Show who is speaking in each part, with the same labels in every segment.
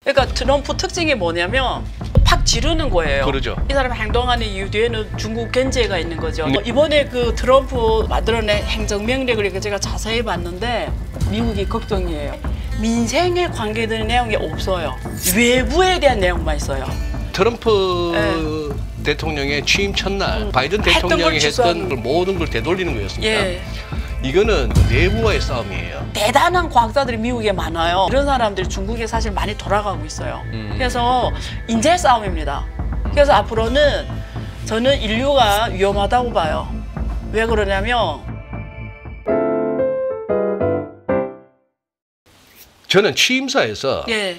Speaker 1: 그러니까 트럼프 특징이 뭐냐면 팍 지르는 거예요.
Speaker 2: 그러죠.
Speaker 1: 이 사람이 행동하는 이유 뒤에는 중국 견제가 있는 거죠. 네. 이번에 그 트럼프 만들어낸 행정명령을 제가 자세히 봤는데 미국이 걱정이에요. 민생에 관계되는 내용이 없어요. 외부에 대한 내용만 있어요.
Speaker 2: 트럼프 대통령의 취임 첫날 바이든 대통령이 했던 모든 걸 되돌리는 거였습니다.
Speaker 1: 예.
Speaker 2: 이거는 내부와의 싸움이에요.
Speaker 1: 대단한 과학자들이 미국에 많아요. 이런 사람들이 중국에 사실 많이 돌아가고 있어요. 그래서 인재 싸움입니다. 그래서 앞으로는 저는 인류가 위험하다고 봐요. 왜 그러냐면
Speaker 2: 저는 취임사에서
Speaker 1: 예.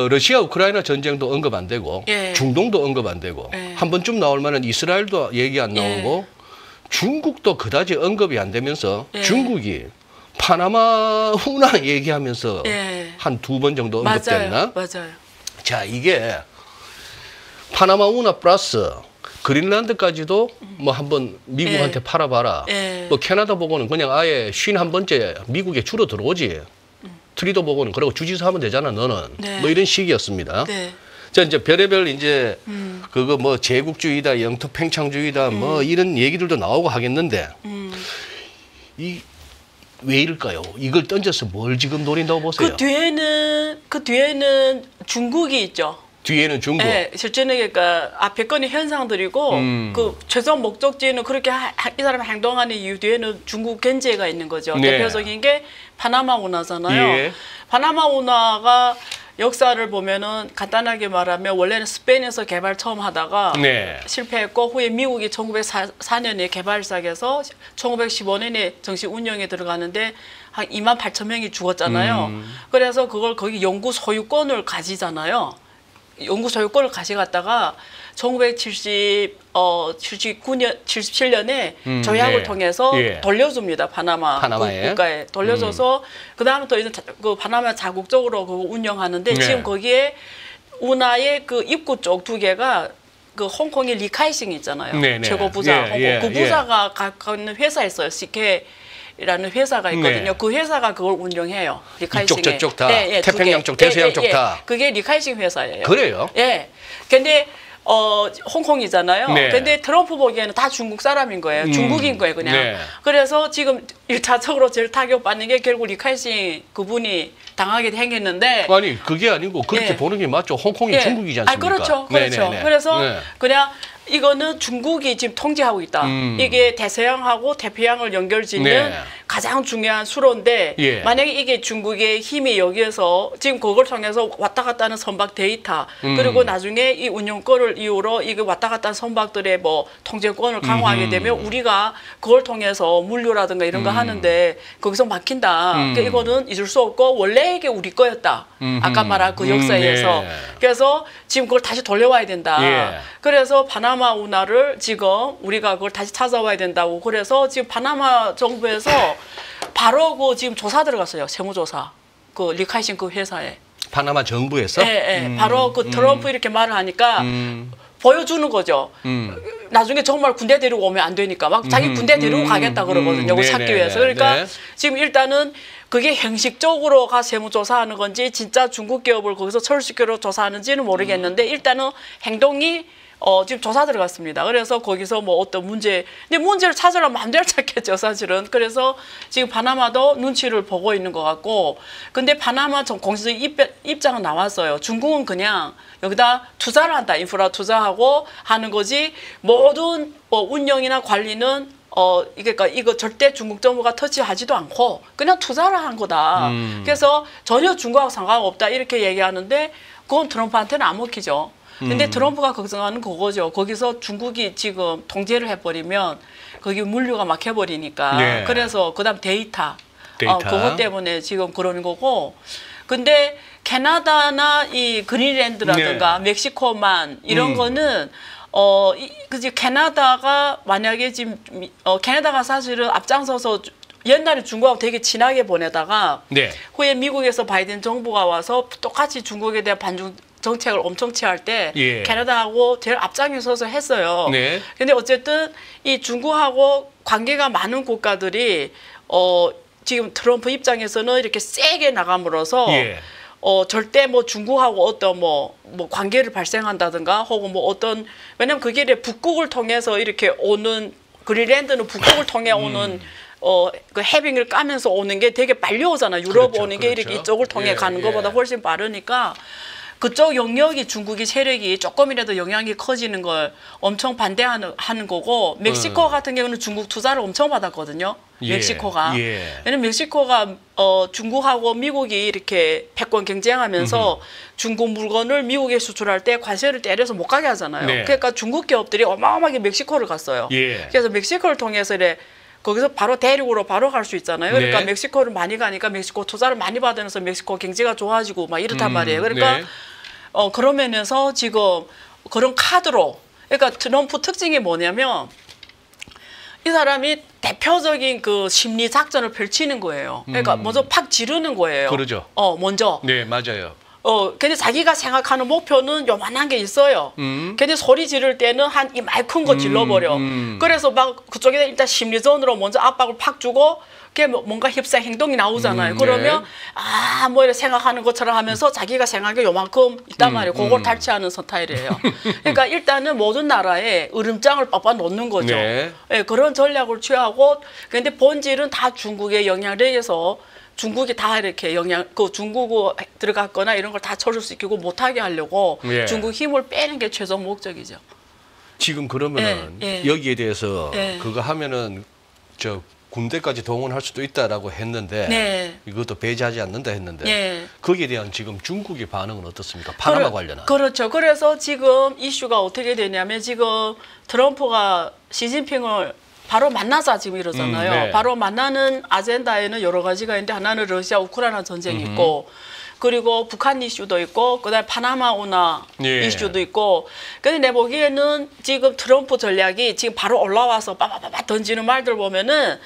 Speaker 2: 러시아 우크라이나 전쟁도 언급 안 되고
Speaker 1: 예.
Speaker 2: 중동도 언급 안 되고
Speaker 1: 예.
Speaker 2: 한 번쯤 나올 만한 이스라엘도 얘기 안 나오고
Speaker 1: 예.
Speaker 2: 중국도 그다지 언급이 안 되면서
Speaker 1: 예.
Speaker 2: 중국이 파나마 운하 얘기하면서
Speaker 1: 예.
Speaker 2: 한 2번 정도 언급됐나?
Speaker 1: 맞아요.
Speaker 2: 자, 이게 파나마 운하 플러스 그린란드까지도 뭐 한번 미국한테
Speaker 1: 예.
Speaker 2: 팔아봐라.
Speaker 1: 예.
Speaker 2: 뭐 캐나다 보고는 그냥 아예 51번째 미국에 줄어 들어오지. 트리도 보고는 그러고 주지사 하면 되잖아, 너는.
Speaker 1: 네.
Speaker 2: 뭐 이런 식이었습니다.
Speaker 1: 네.
Speaker 2: 자, 이제 별의별 이제 그거 뭐 제국주의다, 영토 팽창주의다, 뭐 이런 얘기들도 나오고 하겠는데 이 왜일까요? 이걸 던져서 뭘 지금 노린다고 보세요?
Speaker 1: 그 뒤에는 중국이 있죠.
Speaker 2: 뒤에는 중국.
Speaker 1: 네, 실제는 그러니까 앞에 거는 현상들이고 그 최종 목적지는 그렇게 이 사람이 행동하는 이유 뒤에는 중국 견제가 있는 거죠.
Speaker 2: 네.
Speaker 1: 대표적인 게 파나마 운하잖아요.
Speaker 2: 예. 파나마
Speaker 1: 운하가 역사를 보면은 간단하게 말하면 원래는 스페인에서 개발 처음 하다가
Speaker 2: 네.
Speaker 1: 실패했고 후에 미국이 1904년에 개발 시작해서 1915년에 정식 운영에 들어가는데 한 28,000명이 죽었잖아요. 그래서 그걸 거기 영구 소유권을 가지잖아요. 영구 소유권을 가져갔다가 77년에 조약을
Speaker 2: 네.
Speaker 1: 통해서
Speaker 2: 예.
Speaker 1: 돌려줍니다. 파나마에 국가에 돌려줘서 그 다음부터 이제 그 파나마 자국적으로 그거 운영하는데
Speaker 2: 네.
Speaker 1: 지금 거기에 운하의 그 입구 쪽 2개가 그 홍콩의 리카이싱 있잖아요.
Speaker 2: 네네.
Speaker 1: 최고 부자
Speaker 2: 예,
Speaker 1: 홍콩 그 부자가 갖고 있는 회사 있어요. CK라는 회사가 있거든요.
Speaker 2: 네.
Speaker 1: 그 회사가 그걸 운영해요. 리카이싱에.
Speaker 2: 이쪽 저쪽 다
Speaker 1: 네,
Speaker 2: 태평양 쪽, 대서양 쪽 다.
Speaker 1: 그게 리카이싱 회사예요.
Speaker 2: 그래요?
Speaker 1: 예. 근데 홍콩이잖아요.
Speaker 2: 네.
Speaker 1: 근데 트럼프 보기에는 다 중국 사람인 거예요. 중국인 거예요, 그냥.
Speaker 2: 네.
Speaker 1: 그래서 지금 1차적으로 제일 타격받는 게 결국 리카이싱 그분이 당하게 행했는데
Speaker 2: 아니, 그게 아니고 그렇게
Speaker 1: 예.
Speaker 2: 보는 게 맞죠. 홍콩이
Speaker 1: 예.
Speaker 2: 중국이지 않습니까?
Speaker 1: 그렇죠.
Speaker 2: 네네네.
Speaker 1: 그래서
Speaker 2: 네.
Speaker 1: 그냥 이거는 중국이 지금 통제하고 있다. 이게 대서양하고 태평양을 연결짓는
Speaker 2: 네.
Speaker 1: 가장 중요한 수로인데
Speaker 2: 예.
Speaker 1: 만약에 이게 중국의 힘이 여기에서 지금 그걸 통해서 왔다 갔다 하는 선박 데이터 그리고 나중에 이 운영권을 이유로 이게 왔다 갔다 하는 선박들의 뭐 통제권을 강화하게 되면 우리가 그걸 통해서 물류라든가 이런 거 하는데 거기서 막힌다. 그러니까 이거는 잊을 수 없고 원래 이게 우리 거였다. 아까 말한 그 역사에 의해서.
Speaker 2: 네.
Speaker 1: 그래서 지금 그걸 다시 돌려와야 된다.
Speaker 2: 예.
Speaker 1: 그래서 파나마 운하를 지금 우리가 그걸 다시 찾아와야 된다고. 그래서 지금 파나마 정부에서 바로 그 지금 조사 들어갔어요. 세무조사. 그 리카이싱 그 회사에.
Speaker 2: 파나마 정부에서?
Speaker 1: 예. 바로 그 트럼프 이렇게 말을 하니까 보여주는 거죠. 나중에 정말 군대 데리고 오면 안 되니까 막 자기 군대 데리고 가겠다 그러거든요. 그거 찾기 위해서. 그러니까
Speaker 2: 네.
Speaker 1: 지금 일단은 그게 형식적으로 가 세무조사하는 건지 진짜 중국 기업을 거기서 철수기로 조사하는지는 모르겠는데 일단은 행동이 지금 조사 들어갔습니다. 그래서 거기서 뭐 어떤 문제, 근데 문제를 찾으려면 마음대로 찾겠죠, 사실은. 그래서 지금 파나마도 눈치를 보고 있는 것 같고, 근데 파나마 공식적인 입장은 나왔어요. 중국은 그냥 여기다 투자를 한다, 인프라 투자하고 하는 거지, 모든 운영이나 관리는 그러니까 이거 절대 중국 정부가 터치하지도 않고 그냥 투자를 한 거다. 그래서 전혀 중국하고 상관없다 이렇게 얘기하는데 그건 트럼프한테는 안 먹히죠. 근데 트럼프가 걱정하는 그거죠. 거기서 중국이 지금 통제를 해버리면 거기 물류가 막혀버리니까.
Speaker 2: 네.
Speaker 1: 그래서 그다음 데이터. 그것 때문에 지금 그러는 거고. 근데 캐나다나 이 그린랜드라든가
Speaker 2: 네.
Speaker 1: 멕시코만 이런 거는 그지 캐나다가 만약에 지금 캐나다가 사실은 앞장서서 옛날에 중국하고 되게 친하게 보내다가
Speaker 2: 네.
Speaker 1: 후에 미국에서 바이든 정부가 와서 똑같이 중국에 대한 반중 정책을 엄청 취할 때
Speaker 2: 예.
Speaker 1: 캐나다하고 제일 앞장에 서서 했어요.
Speaker 2: 네.
Speaker 1: 근데 어쨌든 이 중국하고 관계가 많은 국가들이 지금 트럼프 입장에서는 이렇게 세게 나감으로써
Speaker 2: 예.
Speaker 1: 절대 뭐 중국하고 어떤 뭐 관계를 발생한다든가 혹은 뭐 어떤 왜냐면 그게 이제 북극을 통해서 이렇게 오는 그린랜드는 북극을 통해 오는 그 해빙을 까면서 오는 게 되게 빨리 오잖아. 유럽
Speaker 2: 그렇죠,
Speaker 1: 오는 게 이렇게
Speaker 2: 그렇죠.
Speaker 1: 이쪽을 통해
Speaker 2: 예,
Speaker 1: 가는 것보다
Speaker 2: 예.
Speaker 1: 훨씬 빠르니까 그쪽 영역이 중국이 세력이 조금이라도 영향이 커지는 걸 엄청 반대하는 거고 멕시코 같은 경우는 중국 투자를 엄청 받았거든요.
Speaker 2: 예,
Speaker 1: 멕시코가.
Speaker 2: 예.
Speaker 1: 왜냐면 멕시코가 중국하고 미국이 이렇게 패권 경쟁하면서 중국 물건을 미국에 수출할 때 관세를 때려서 못 가게 하잖아요.
Speaker 2: 네.
Speaker 1: 그러니까 중국 기업들이 어마어마하게 멕시코를 갔어요.
Speaker 2: 예.
Speaker 1: 그래서 멕시코를 통해서 이래 거기서 바로 대륙으로 바로 갈 수 있잖아요. 그러니까
Speaker 2: 네.
Speaker 1: 멕시코를 많이 가니까 멕시코 투자를 많이 받으면서 멕시코 경제가 좋아지고 막 이렇단 말이에요. 그러니까
Speaker 2: 네.
Speaker 1: 그런 면에서 지금 그런 카드로 그러니까 트럼프 특징이 뭐냐면 이 사람이 대표적인 그 심리 작전을 펼치는 거예요. 그러니까 먼저 팍 지르는 거예요.
Speaker 2: 그러죠.
Speaker 1: 먼저.
Speaker 2: 네, 맞아요.
Speaker 1: 근데 자기가 생각하는 목표는 요만한 게 있어요. 근데 소리 지를 때는 한 이만큼 거 질러버려. 그래서 막 그쪽에 일단 심리전으로 먼저 압박을 팍 주고 그게 뭔가 협상 행동이 나오잖아요. 그러면 뭐 이렇게 생각하는 것처럼 하면서 자기가 생각한 요만큼 있단 말이에요. 그걸 탈취하는 스타일이에요. 그러니까 일단은 모든 나라에 으름장을 빡빡 놓는 거죠.
Speaker 2: 네.
Speaker 1: 예, 그런 전략을 취하고 근데 본질은 다 중국의 영향력에서 중국이 다 이렇게 중국어 들어갔거나 이런 걸 다 철수시키고 못하게 하려고
Speaker 2: 예.
Speaker 1: 중국 힘을 빼는 게 최종 목적이죠.
Speaker 2: 지금 그러면은
Speaker 1: 예.
Speaker 2: 여기에 대해서
Speaker 1: 예.
Speaker 2: 그거 하면은 저 군대까지 동원할 수도 있다라고 했는데
Speaker 1: 네.
Speaker 2: 이것도 배제하지 않는다 했는데
Speaker 1: 예.
Speaker 2: 거기에 대한 지금 중국의 반응은 어떻습니까? 파나마 관련한.
Speaker 1: 그렇죠. 그래서 지금 이슈가 어떻게 되냐면 지금 트럼프가 시진핑을 바로 만나자 지금 이러잖아요.
Speaker 2: 네.
Speaker 1: 바로 만나는 아젠다에는 여러 가지가 있는데 하나는 러시아 우크라이나 전쟁이 있고 그리고 북한 이슈도 있고 그다음에 파나마 운하
Speaker 2: 예.
Speaker 1: 이슈도 있고 근데 내 보기에는 지금 트럼프 전략이 지금 바로 올라와서 빠바바바 던지는 말들 보면은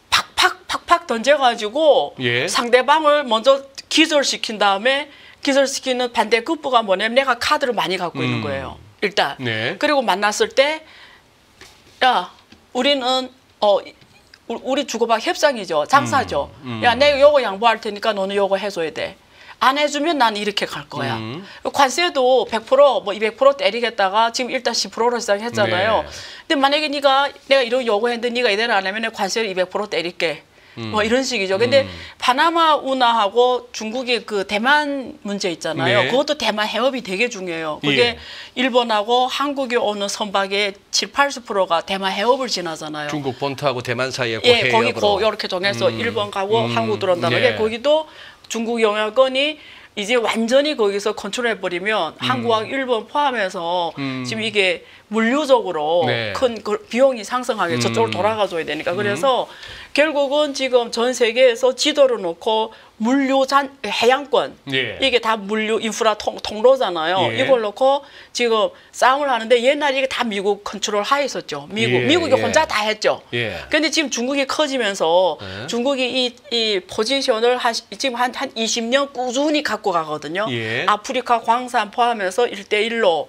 Speaker 1: 팍팍 던져가지고
Speaker 2: 예.
Speaker 1: 상대방을 먼저 기절시킨 다음에 기절시키는 반대 급부가 뭐냐면 내가 카드를 많이 갖고 있는 거예요. 일단.
Speaker 2: 네.
Speaker 1: 그리고 만났을 때 야 우리는 우리 주고받기 협상이죠. 장사죠. 야 내가 요거 양보할 테니까 너는 요거 해줘야 돼. 안 해주면 난 이렇게 갈 거야. 관세도 100% 뭐 200% 때리겠다가 지금 일단 10%로 시작했잖아요.
Speaker 2: 네.
Speaker 1: 근데 만약에 내가 이런 요구했는데 네가 이대로 안 하면 관세를 200% 때릴게. 뭐 이런 식이죠. 근데 파나마 운하하고 중국의 그 대만 문제 있잖아요.
Speaker 2: 네.
Speaker 1: 그것도 대만 해협이 되게 중요해요. 그게
Speaker 2: 예.
Speaker 1: 일본하고 한국에 오는 선박의 70~80%가 대만 해협을 지나잖아요.
Speaker 2: 중국 본토하고 대만 사이에
Speaker 1: 예, 거기
Speaker 2: 해협으로.
Speaker 1: 이렇게 정해서 일본 가고 한국 들어온다는
Speaker 2: 네.
Speaker 1: 게 거기도 중국 영향권이 이제 완전히 거기서 컨트롤해버리면 한국하고 일본 포함해서 지금 이게 물류적으로
Speaker 2: 네.
Speaker 1: 큰 비용이 상승하게 저쪽으로 돌아가줘야 되니까 그래서 결국은 지금 전 세계에서 지도를 놓고 해양권
Speaker 2: 예.
Speaker 1: 이게 다 물류 인프라 통로잖아요.
Speaker 2: 예.
Speaker 1: 이걸 놓고 지금 싸움을 하는데 옛날에 이게 다 미국 컨트롤 하에 있었죠. 미국이
Speaker 2: 예.
Speaker 1: 혼자 다 했죠.
Speaker 2: 예.
Speaker 1: 근데 지금 중국이 커지면서
Speaker 2: 네.
Speaker 1: 중국이 이 포지션을 지금 한 20년 꾸준히 갖고 가거든요.
Speaker 2: 예.
Speaker 1: 아프리카 광산 포함해서 1대1로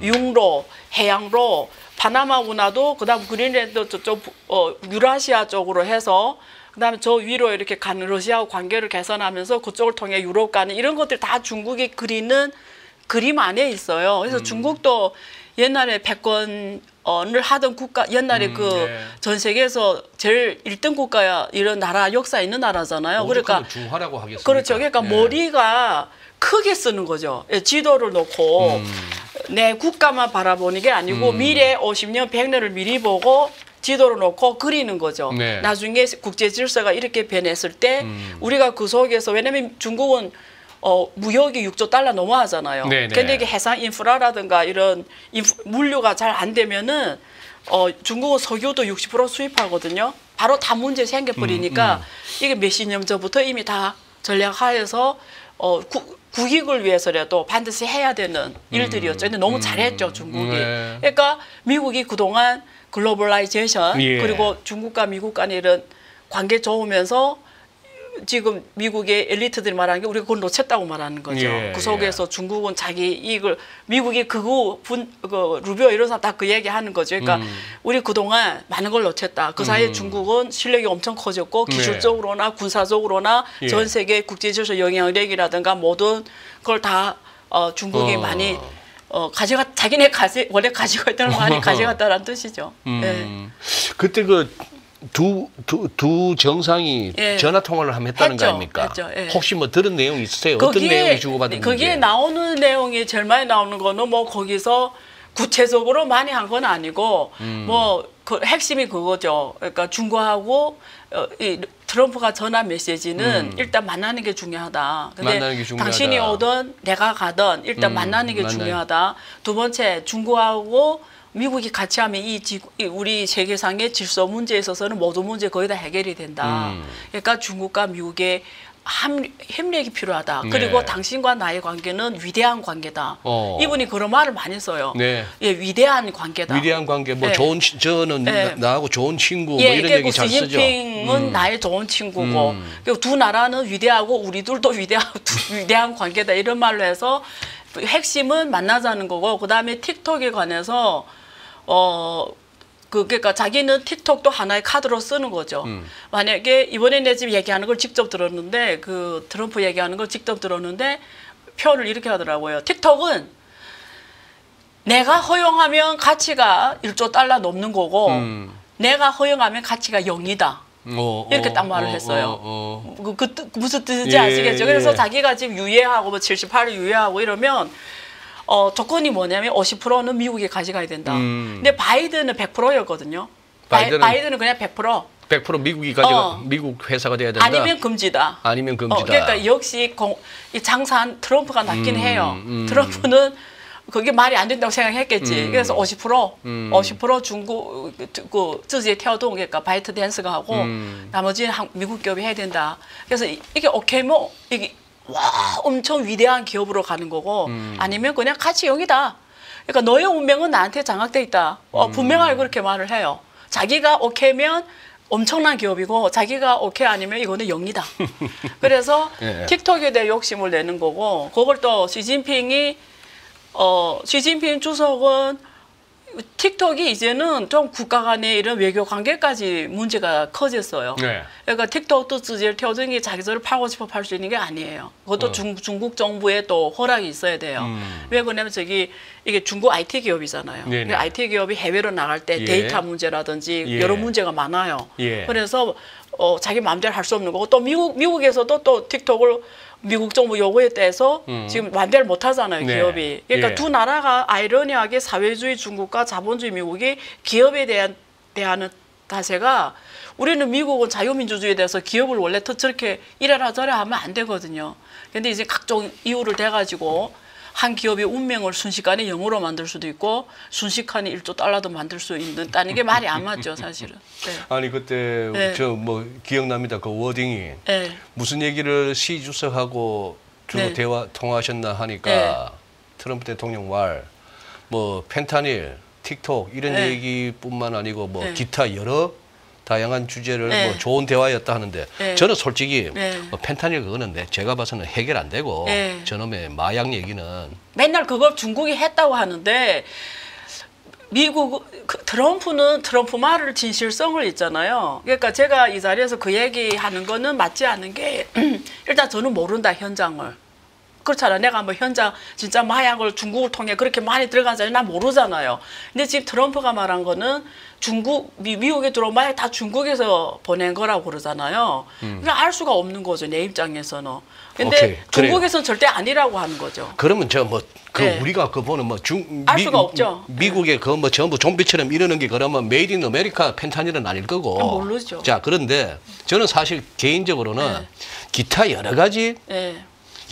Speaker 1: 육로, 해양로, 파나마 운하도 그다음 그린랜드 저쪽 유라시아 쪽으로 해서 그다음에 저 위로 이렇게 가는 러시아와 관계를 개선하면서 그쪽을 통해 유럽 가는 이런 것들 다 중국이 그리는 그림 안에 있어요. 그래서 중국도 옛날에 패권을 하던 국가 옛날에
Speaker 2: 네.
Speaker 1: 전 세계에서 제일 1등 국가야 이런 나라 역사 있는 나라잖아요. 그러니까
Speaker 2: 중화라고 하겠습니다.
Speaker 1: 그렇죠. 그러니까
Speaker 2: 예.
Speaker 1: 머리가 크게 쓰는 거죠. 예, 지도를 놓고 내 국가만 바라보는 게 아니고 미래 50년, 100년을 미리 보고 지도를 놓고 그리는 거죠.
Speaker 2: 네.
Speaker 1: 나중에 국제 질서가 이렇게 변했을 때 우리가 그 속에서 왜냐면 중국은 무역이 6조 달러 넘어가잖아요.
Speaker 2: 네네.
Speaker 1: 근데 이게 해상 인프라라든가 이런 물류가 잘 안 되면은 중국은 석유도 60% 수입하거든요. 바로 다 문제 생겨버리니까 이게 몇십 년 전부터 이미 다 전략하에서 국익을 위해서라도 반드시 해야 되는 일들이었죠. 근데 너무 잘했죠, 중국이.
Speaker 2: 네.
Speaker 1: 그러니까 미국이 그동안 글로벌라이제이션
Speaker 2: 예.
Speaker 1: 그리고 중국과 미국 간의 이런 관계 좋으면서 지금 미국의 엘리트들이 말하는 게 우리가 그걸 놓쳤다고 말하는 거죠.
Speaker 2: 예,
Speaker 1: 그 속에서 중국은 자기 이익을 미국이 루비오 이런 사람 다 그 얘기하는 거죠. 그러니까 우리 그동안 많은 걸 놓쳤다. 그 사이에 중국은 실력이 엄청 커졌고 기술적으로나 군사적으로나
Speaker 2: 예.
Speaker 1: 전 세계 국제 질서 영향력이라든가 모든 걸 다 중국이 많이 자기네 원래 가지고 있던 걸 많이 가져갔다라는 뜻이죠. 예.
Speaker 2: 그때 그 두 정상이
Speaker 1: 예.
Speaker 2: 전화 통화를 한번 했다는 거
Speaker 1: 했죠.
Speaker 2: 아닙니까?
Speaker 1: 했죠. 예.
Speaker 2: 혹시 뭐 들은 내용이 있으세요? 어떤 내용이 주고받은지?
Speaker 1: 거기에 나오는 내용이 제일 많이 나오는 거는 뭐 거기서 구체적으로 많이 한 건 아니고 뭐 그 핵심이 그거죠. 그러니까 중국하고 이 트럼프가 전한 메시지는 일단 만나는 게 중요하다. 근데
Speaker 2: 만나는 게 중요하다.
Speaker 1: 당신이 오든 내가 가든 일단 만나는 게 중요하다. 두 번째 중국하고 미국이 같이 하면 우리 세계상의 질서 문제에 있어서는 모든 문제 거의 다 해결이 된다. 그러니까 중국과 미국의 협력이 필요하다. 그리고
Speaker 2: 네.
Speaker 1: 당신과 나의 관계는 위대한 관계다. 이분이 그런 말을 많이 써요.
Speaker 2: 네.
Speaker 1: 예, 위대한 관계다.
Speaker 2: 위대한 관계, 뭐
Speaker 1: 네.
Speaker 2: 저는
Speaker 1: 네.
Speaker 2: 나하고 좋은 친구, 뭐
Speaker 1: 예,
Speaker 2: 이런
Speaker 1: 그리고
Speaker 2: 얘기 잘 쓰죠.
Speaker 1: 시진핑은 나의 좋은 친구고, 그리고 두 나라는 위대하고 우리들도 위대한 관계다 이런 말로 해서 핵심은 만나자는 거고, 그 다음에 틱톡에 관해서 그러니까 자기는 틱톡도 하나의 카드로 쓰는 거죠. 만약에 이번에 내 집 얘기하는 걸 직접 들었는데 그 트럼프 얘기하는 걸 직접 들었는데 표현을 이렇게 하더라고요. 틱톡은 내가 허용하면 가치가 1조 달러 넘는 거고 내가 허용하면 가치가 0이다. 이렇게 딱 말을 했어요. 무슨 뜻인지
Speaker 2: 예,
Speaker 1: 아시겠죠? 그래서
Speaker 2: 예.
Speaker 1: 자기가 지금 유예하고 뭐 78일 유예하고 이러면 조건이 뭐냐면 50%는 미국이 가져가야 된다. 근데 바이든은 100%였거든요. 바이든은 그냥 100%.
Speaker 2: 100% 미국이 가져가 미국 회사가 돼야 된다.
Speaker 1: 아니면 금지다.
Speaker 2: 아니면 금지다.
Speaker 1: 그러니까 역시 이 장사한 트럼프가 낫긴 해요. 트럼프는 그게 말이 안 된다고 생각했겠지. 그래서 50% 중국 그自己跳动 그러니까 바이트 댄스가 하고 나머지는 미국 기업이 해야 된다. 그래서 이게 오케이 뭐 이게 와 엄청 위대한 기업으로 가는 거고 아니면 그냥 가치 0이다. 그러니까 너의 운명은 나한테 장악돼 있다. 분명하게 그렇게 말을 해요. 자기가 오케이면 엄청난 기업이고 자기가 오케이 아니면 이거는 0이다. 그래서
Speaker 2: 예.
Speaker 1: 틱톡에 대해 욕심을 내는 거고 그걸 또 시진핑 주석은 틱톡이 이제는 좀 국가 간의 이런 외교 관계까지 문제가 커졌어요.
Speaker 2: 네.
Speaker 1: 그러니까 틱톡도 즈질 태워증이 자기들을 팔고 싶어 팔 수 있는 게 아니에요. 그것도 중국 정부의 또 허락이 있어야 돼요. 왜 그러냐면 이게 중국 IT 기업이잖아요.
Speaker 2: 네네.
Speaker 1: IT 기업이 해외로 나갈 때
Speaker 2: 예.
Speaker 1: 데이터 문제라든지
Speaker 2: 예.
Speaker 1: 여러 문제가 많아요.
Speaker 2: 예.
Speaker 1: 그래서 자기 마음대로 할 수 없는 거고 또 미국에서도 또 틱톡을 미국 정부 요구에 대해서 지금 완대를 못 하잖아요,
Speaker 2: 네.
Speaker 1: 기업이. 그러니까
Speaker 2: 예.
Speaker 1: 두 나라가 아이러니하게 사회주의 중국과 자본주의 미국이 기업에 대한 자세가 우리는 미국은 자유민주주의에 대해서 기업을 원래 저렇게 이래라 저래라 하면 안 되거든요. 근데 이제 각종 이유를 대가지고 한 기업의 운명을 순식간에 0으로 만들 수도 있고 순식간에 1조 달러도 만들 수 있다는 게 말이 안 맞죠, 사실은. 네.
Speaker 2: 아니 그때
Speaker 1: 네.
Speaker 2: 저 뭐 기억납니다. 그 워딩이
Speaker 1: 네.
Speaker 2: 무슨 얘기를 시 주석하고 주로
Speaker 1: 네.
Speaker 2: 통화하셨나 하니까
Speaker 1: 네.
Speaker 2: 트럼프 대통령 말 뭐 펜타닐, 틱톡 이런
Speaker 1: 네.
Speaker 2: 얘기뿐만 아니고 뭐
Speaker 1: 네.
Speaker 2: 기타 여러 다양한 주제를
Speaker 1: 네.
Speaker 2: 뭐 좋은 대화였다 하는데
Speaker 1: 네.
Speaker 2: 저는 솔직히
Speaker 1: 네.
Speaker 2: 뭐 펜타닐 그거는 제가 봐서는 해결 안 되고
Speaker 1: 네.
Speaker 2: 저놈의 마약 얘기는
Speaker 1: 맨날 그걸 중국이 했다고 하는데 트럼프는 트럼프 말을 진실성을 있잖아요. 그러니까 제가 이 자리에서 그 얘기하는 거는 맞지 않는 게 일단 저는 모른다 현장을. 그렇잖아. 내가 뭐 현장 진짜 마약을 중국을 통해 그렇게 많이 들어간지 난 모르잖아요. 근데 지금 트럼프가 말한 거는 미국에 들어온 마약 다 중국에서 보낸 거라고 그러잖아요. 그러니까 알 수가 없는 거죠. 내 입장에서는. 근데
Speaker 2: 오케이,
Speaker 1: 중국에서는 절대 아니라고 하는 거죠.
Speaker 2: 그러면 저 뭐 그
Speaker 1: 네.
Speaker 2: 우리가 그 보는 뭐
Speaker 1: 알 수가 없죠.
Speaker 2: 미국의 그 뭐 전부 좀비처럼 이러는 게 그러면 메이드 인 아메리카 펜타닐은 아닐 거고.
Speaker 1: 모르죠.
Speaker 2: 자, 그런데 저는 사실 개인적으로는
Speaker 1: 네.
Speaker 2: 기타 여러 가지
Speaker 1: 예.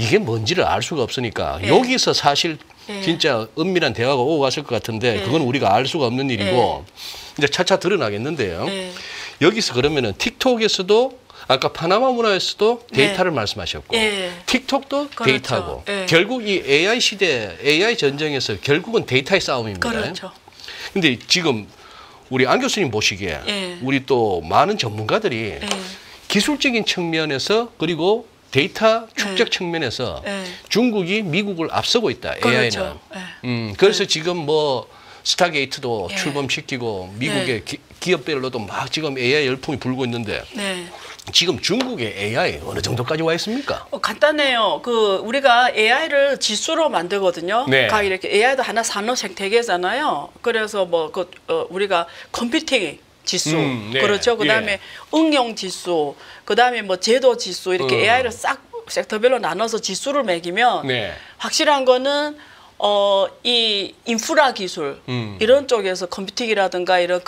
Speaker 2: 이게 뭔지를 알 수가 없으니까
Speaker 1: 네.
Speaker 2: 여기서 사실
Speaker 1: 네.
Speaker 2: 진짜 은밀한 대화가 오고 갔을 것 같은데
Speaker 1: 네.
Speaker 2: 그건 우리가 알 수가 없는 일이고 이제 차차 드러나겠는데요.
Speaker 1: 네.
Speaker 2: 여기서 그러면은 틱톡에서도 아까 파나마 문화에서도 데이터를 말씀하셨고
Speaker 1: 예.
Speaker 2: 틱톡도
Speaker 1: 그렇죠.
Speaker 2: 데이터고
Speaker 1: 예.
Speaker 2: 결국 이 AI 시대 AI 전쟁에서 결국은 데이터의 싸움입니다.
Speaker 1: 그렇죠.
Speaker 2: 근데 지금 우리 안 교수님 보시기에
Speaker 1: 예.
Speaker 2: 우리 또 많은 전문가들이
Speaker 1: 예.
Speaker 2: 기술적인 측면에서 그리고 데이터 축적 측면에서 중국이 미국을 앞서고 있다.
Speaker 1: 그렇죠.
Speaker 2: AI는. 그래서 지금 뭐 스타게이트도 출범시키고 미국의 기업별로도 막 지금 AI 열풍이 불고 있는데 지금 중국의 AI 어느 정도까지 와 있습니까?
Speaker 1: 간단해요. 우리가 AI를 지수로 만들거든요. 각 이렇게 AI도 하나 산업 생태계잖아요. 그래서 뭐 우리가 컴퓨팅 지수, 그렇죠. 그다음에 응용 지수, 그다음에 뭐 제도 지수 이렇게 AI를 싹 섹터별로 나눠서 지수를 매기면 확실한 거는 이 인프라 기술 이런 쪽에서 컴퓨팅이라든가 이런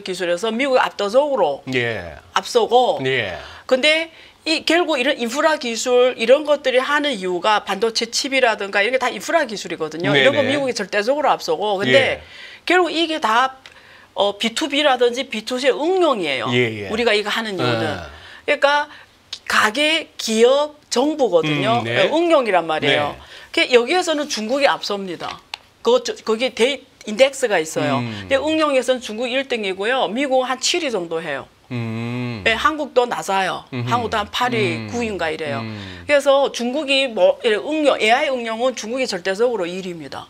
Speaker 1: 기술에서 미국이 압도적으로 앞서고 근데 결국 이런 인프라 기술 이런 것들이 하는 이유가 반도체 칩이라든가 이런 게 다 인프라 기술이거든요. 이런 거 미국이 절대적으로 앞서고 근데 결국 이게 다 B2B라든지 B2C의 응용이에요. 우리가 이거 하는 이유는. 그러니까 가게, 기업, 정부거든요. 응용이란 말이에요. 여기에서는 중국이 앞섭니다. 거기에 인덱스가 있어요. 근데 응용에서는 중국 1등이고요. 미국은 한 7위 정도 해요. 한국도 낮아요. 한국도 한 8위, 9위인가 이래요. 그래서 중국이 뭐 AI 응용은 중국이 절대적으로 1위입니다.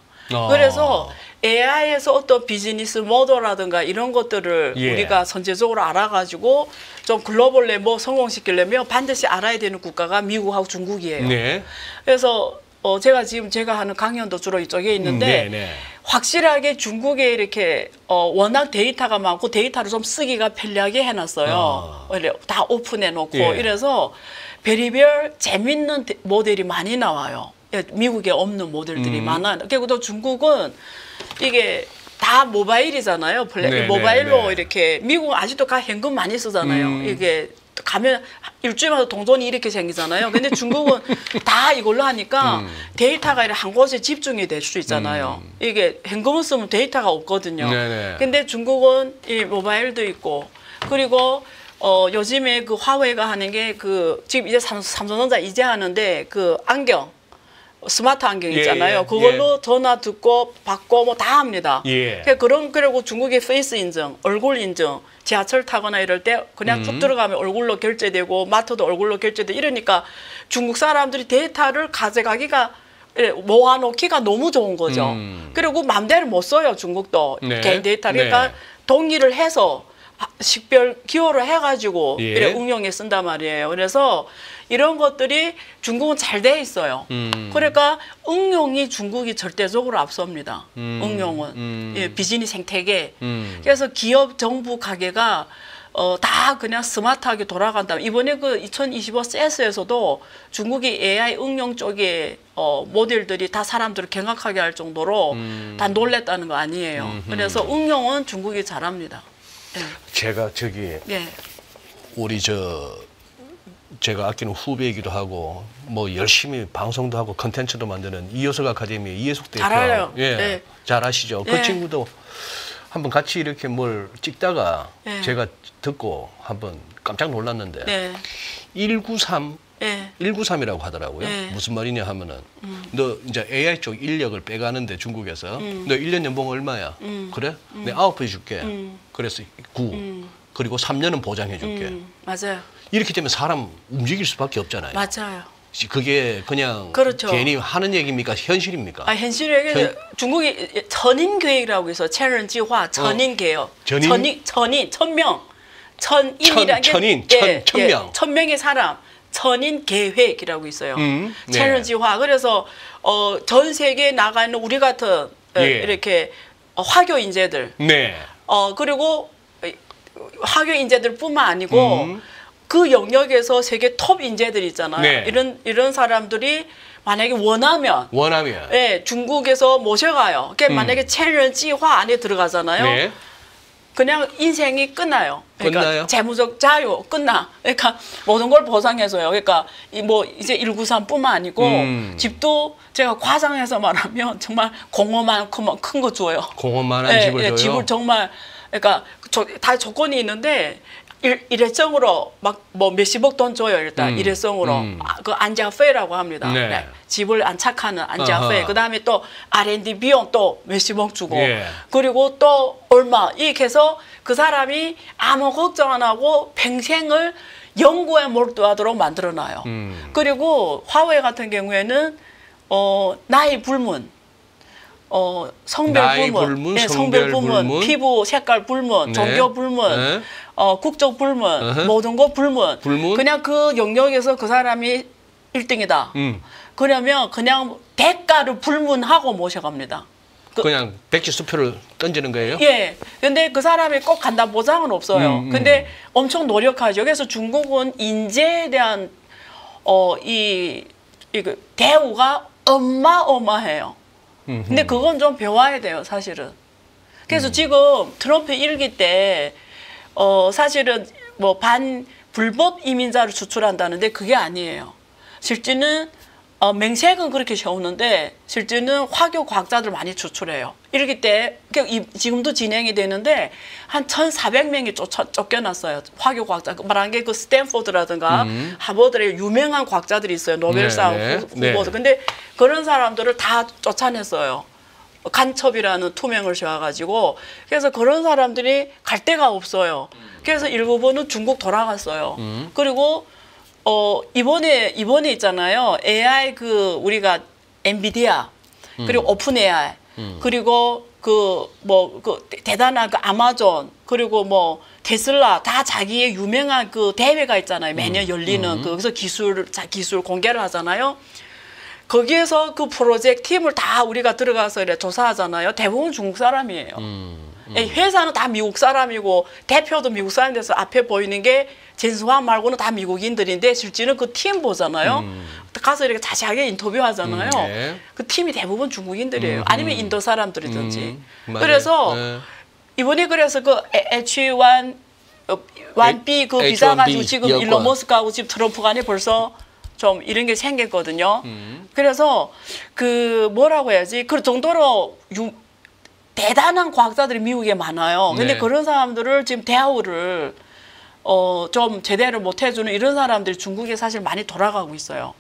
Speaker 1: 그래서 AI에서 어떤 비즈니스 모델라든가 이런 것들을 우리가 선제적으로 알아가지고 좀 글로벌 뭐 성공시키려면 반드시 알아야 되는 국가가 미국하고 중국이에요. 그래서 제가 하는 강연도 주로 이쪽에 있는데 확실하게 중국에 이렇게 워낙 데이터가 많고 데이터를 좀 쓰기가 편리하게 해놨어요. 다 오픈해놓고 이래서 별의별 재밌는 모델이 많이 나와요. 미국에 없는 모델들이 많아요. 그리고 또 중국은 이게 다 모바일이잖아요. 모바일로 이렇게 미국은 아직도 현금 많이 쓰잖아요. 이게 가면 일주일마다 동전이 이렇게 생기잖아요. 근데 중국은 다 이걸로 하니까 데이터가 한 곳에 집중이 될 수 있잖아요. 이게 현금을 쓰면 데이터가 없거든요. 근데 중국은 이 모바일도 있고 그리고 요즘에 화웨이가 하는 게 지금 이제 삼성전자 이제 하는데 안경 스마트 안경 있잖아요. 그걸로 전화 듣고 받고 뭐 다 합니다. 그리고 중국의 페이스 인증, 얼굴 인증, 지하철 타거나 이럴 때 그냥 쭉 들어가면 얼굴로 결제되고 마트도 얼굴로 결제되고 이러니까 중국 사람들이 데이터를 가져가기가 모아놓기가 너무 좋은 거죠. 그리고 마음대로 못 써요. 중국도 개인 데이터. 그러니까 동의를 해서 식별 기호를 해가지고 이래 응용에 쓴단 말이에요. 그래서 이런 것들이 중국은 잘 돼 있어요. 그러니까 응용이 중국이 절대적으로 앞섭니다. 응용은 비즈니스 생태계. 그래서 기업, 정부, 가게가 다 그냥 스마트하게 돌아간다. 이번에 2025 CES에서도 중국이 AI 응용 쪽에 모델들이 다 사람들을 경악하게 할 정도로 다 놀랬다는 거 아니에요. 그래서 응용은 중국이 잘합니다.
Speaker 2: 제가 우리 제가 아끼는 후배이기도 하고 뭐 열심히 방송도 하고 컨텐츠도 만드는 이효석 아카데미 이혜숙 대표.
Speaker 1: 잘 알아요.
Speaker 2: 잘 아시죠? 그 친구도 한번 같이 이렇게 뭘 찍다가 제가 듣고 한번 깜짝 놀랐는데 193이라고 하더라고요. 무슨 말이냐 하면은 너 이제 AI 쪽 인력을 빼가는데 중국에서 너 1년 연봉 얼마야? 그래? 내가 9배 줄게. 그래서 9. 그리고 3년은 보장해 줄게.
Speaker 1: 맞아요.
Speaker 2: 이렇게 되면 사람 움직일 수밖에 없잖아요.
Speaker 1: 맞아요.
Speaker 2: 그게 그냥 괜히 하는 얘기입니까? 현실입니까?
Speaker 1: 현실이에요. 중국이 천인 계획이라고 해서 천인计划, 천인 계획. 천명. 천인이라는 게 천명. 천명의 사람. 천인 계획이라고 있어요. 천인计划. 그래서 전 세계에 나가 있는 우리 같은 이렇게 화교 인재들. 그리고 화교 인재들뿐만 아니고 그 영역에서 세계 톱 인재들 있잖아요. 이런 사람들이 만약에 원하면 중국에서 모셔가요. 만약에 천인计划안에 들어가잖아요. 그냥 인생이 끝나요. 그러니까 재무적 자유 끝나. 그러니까 모든 걸 보상해줘요. 그러니까 뭐 이제 193뿐만 아니고 집도 제가 과장해서 말하면 정말 공허만큼 큰 거 줘요.
Speaker 2: 공허만한 집을 줘요.
Speaker 1: 집을 정말 그러니까 다 조건이 있는데 일회성으로 막 뭐 몇십억 돈 줘요. 일단 일회성으로 그 안자페라고 합니다. 집을 안착하는 안자페. 그다음에 또 R&D 비용 또 몇십억 주고 그리고 또 얼마 이렇게 해서 그 사람이 아무 걱정 안 하고 평생을 연구에 몰두하도록 만들어놔요. 그리고 화웨이 같은 경우에는 나이 불문, 성별
Speaker 2: 나이
Speaker 1: 불문,
Speaker 2: 불문,
Speaker 1: 네,
Speaker 2: 성별 불문,
Speaker 1: 피부 색깔 불문,
Speaker 2: 네.
Speaker 1: 종교 불문,
Speaker 2: 네.
Speaker 1: 국적 불문, 모든 거 불문. 그냥 그 영역에서 그 사람이 1등이다. 그러면 그냥 대가를 불문하고 모셔갑니다.
Speaker 2: 그냥 백지 수표를 던지는 거예요?
Speaker 1: 예. 근데 그 사람이 꼭 간다 보장은 없어요. 근데 엄청 노력하죠. 그래서 중국은 인재에 대한 이 대우가 어마어마해요. 근데 그건 좀 배워야 돼요, 사실은. 그래서 지금 트럼프 1기 때 사실은 뭐 불법 이민자를 추출한다는데 그게 아니에요. 실제는 맹색은 그렇게 세우는데 실제는 화교 과학자들 많이 추출해요. 1기 때 지금도 진행이 되는데 한 1,400명이 쫓겨났어요. 화교 과학자. 말한 게 그 스탠포드라든가 하버드의 유명한 과학자들이 있어요. 노벨상 후보들. 근데 그런 사람들을 다 쫓아냈어요. 간첩이라는 투명을 씌워가지고. 그래서 그런 사람들이 갈 데가 없어요. 그래서 일부분은 중국 돌아갔어요. 그리고 이번에 있잖아요. AI 우리가 엔비디아 그리고 오픈 AI 그리고 대단한 아마존 그리고 뭐 테슬라 다 자기의 유명한 그 대회가 있잖아요. 매년 열리는 거기서 기술 공개를 하잖아요. 거기에서 그 프로젝트 팀을 다 우리가 들어가서 이렇게 조사하잖아요. 대부분 중국 사람이에요. 회사는 다 미국 사람이고 대표도 미국 사람이 돼서 앞에 보이는 게 진수환 말고는 다 미국인들인데 실제는 그 팀 보잖아요. 가서 이렇게 자세하게 인터뷰하잖아요.
Speaker 2: 네.
Speaker 1: 그 팀이 대부분 중국인들이에요. 아니면 인도 사람들이든지. 그래서 이번에 그래서 그 H1B 그 비자 가지고 지금
Speaker 2: 여권.
Speaker 1: 일론 머스크하고 지금 트럼프 간에 벌써 좀 이런 게 생겼거든요. 그래서 그 뭐라고 해야지 그 정도로 대단한 과학자들이 미국에 많아요. 근데
Speaker 2: 네.
Speaker 1: 그런 사람들을 지금 대우를 좀 제대로 못 해주는 이런 사람들이 중국에 사실 많이 돌아가고 있어요.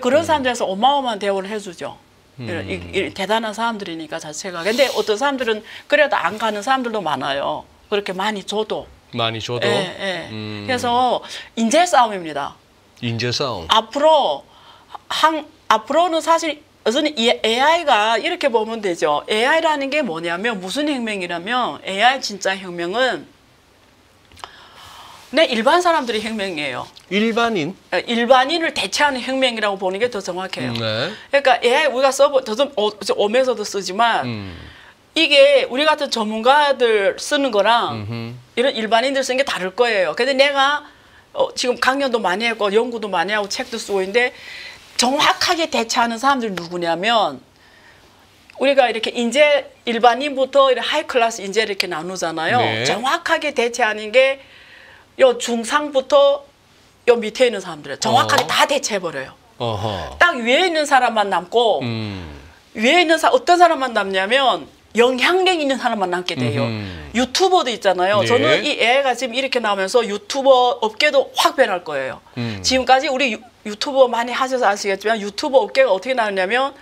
Speaker 1: 그런 사람들에서 어마어마한 대우를 해주죠. 이런 대단한 사람들이니까 자체가. 근데 어떤 사람들은 그래도 안 가는 사람들도 많아요. 그렇게 많이 줘도.
Speaker 2: 많이 줘도.
Speaker 1: 예. 그래서 인재 싸움입니다.
Speaker 2: 인재 싸움.
Speaker 1: 앞으로는 사실 저는 AI가 이렇게 보면 되죠. AI라는 게 뭐냐면 무슨 혁명이라면 AI 진짜 혁명은 일반 사람들의 혁명이에요.
Speaker 2: 일반인?
Speaker 1: 일반인을 대체하는 혁명이라고 보는 게 더 정확해요.
Speaker 2: 네.
Speaker 1: 그러니까 AI 우리가 저도 옴에서도 쓰지만 이게 우리 같은 전문가들 쓰는 거랑 이런 일반인들 쓰는 게 다를 거예요. 근데 내가 지금 강연도 많이 했고 연구도 많이 하고 책도 쓰고 있는데 정확하게 대체하는 사람들이 누구냐면 우리가 이렇게 인재 일반인부터 이렇게 하이 클래스 인재를 이렇게 나누잖아요.
Speaker 2: 네.
Speaker 1: 정확하게 대체하는 게 요 중상부터 요 밑에 있는 사람들이에요. 정확하게 다 대체해버려요. 딱 위에 있는 사람만 남고 위에 있는 어떤 사람만 남냐면 영향력 있는 사람만 남게 돼요. 유튜버도 있잖아요.
Speaker 2: 네.
Speaker 1: 저는 이 AI가 지금 이렇게 나오면서 유튜버 업계도 확 변할 거예요. 지금까지 우리 유튜버 많이 하셔서 아시겠지만 유튜버 업계가 어떻게 나왔냐면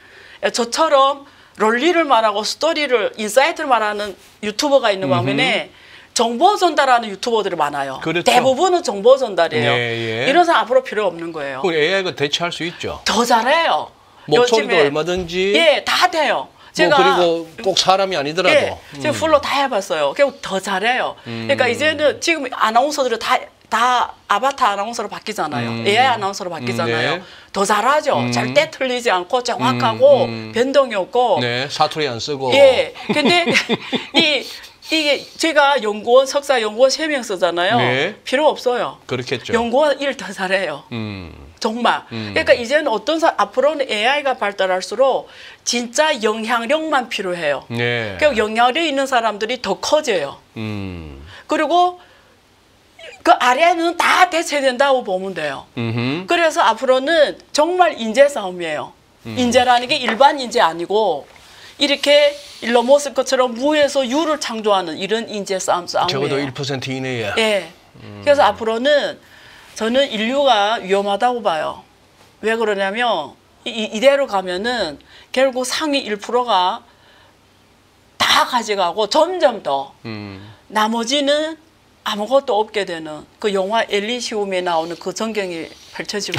Speaker 1: 저처럼 론리를 말하고 스토리를 인사이트를 말하는 유튜버가 있는 반면에 정보 전달하는 유튜버들이 많아요.
Speaker 2: 그렇죠.
Speaker 1: 대부분은 정보 전달이에요.
Speaker 2: 예.
Speaker 1: 이런 사람 앞으로 필요 없는 거예요.
Speaker 2: 그럼 AI가 대체할 수 있죠.
Speaker 1: 더 잘해요.
Speaker 2: 목소리도
Speaker 1: 요즘에.
Speaker 2: 얼마든지.
Speaker 1: 다 돼요.
Speaker 2: 그리고 꼭 사람이 아니더라도.
Speaker 1: 제가 풀로 다 해봤어요. 결국 더 잘해요. 그러니까 이제는 지금 아나운서들이 다 아바타 아나운서로 바뀌잖아요. AI 아나운서로 바뀌잖아요.
Speaker 2: 네.
Speaker 1: 더 잘하죠. 절대 틀리지 않고 정확하고 변동이 없고.
Speaker 2: 네, 사투리 안 쓰고.
Speaker 1: 근데 이게 제가 석사 연구원 3명 쓰잖아요.
Speaker 2: 네.
Speaker 1: 필요 없어요.
Speaker 2: 그렇겠죠.
Speaker 1: 연구원 일 더 잘해요. 정말. 그러니까 이제는 앞으로는 AI가 발달할수록 진짜 영향력만 필요해요.
Speaker 2: 네.
Speaker 1: 그러니까 영향력 있는 사람들이 더 커져요. 그리고 그 아래는 다 대체된다고 보면 돼요. 그래서 앞으로는 정말 인재 싸움이에요. 인재라는 게 일반 인재 아니고 이렇게 일론 머스크처럼 무에서 유를 창조하는 이런 인재 싸움이에요.
Speaker 2: 적어도 1% 이내에.
Speaker 1: 그래서 앞으로는 저는 인류가 위험하다고 봐요. 왜 그러냐면 이대로 가면은 결국 상위 1%가 다 가져가고 점점 더 나머지는 아무것도 없게 되는 그 영화 엘리시움에 나오는 그 전경이 펼쳐지고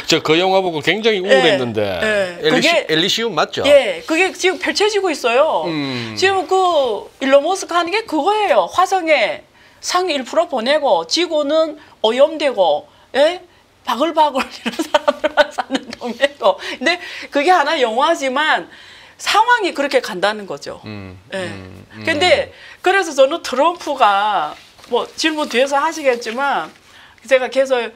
Speaker 2: 저 그 영화 보고 굉장히 우울했는데
Speaker 1: 그게
Speaker 2: 엘리시움 맞죠?
Speaker 1: 예, 그게 지금 펼쳐지고 있어요. 지금 그 일론 머스크 하는 게 그거예요. 화성에 상위 1% 보내고 지구는 오염되고 예? 바글바글 이런 사람들만 사는 동네고. 근데 그게 하나 영화지만 상황이 그렇게 간다는 거죠. 근데 그래서 저는 트럼프가 뭐 질문 뒤에서 하시겠지만 제가 계속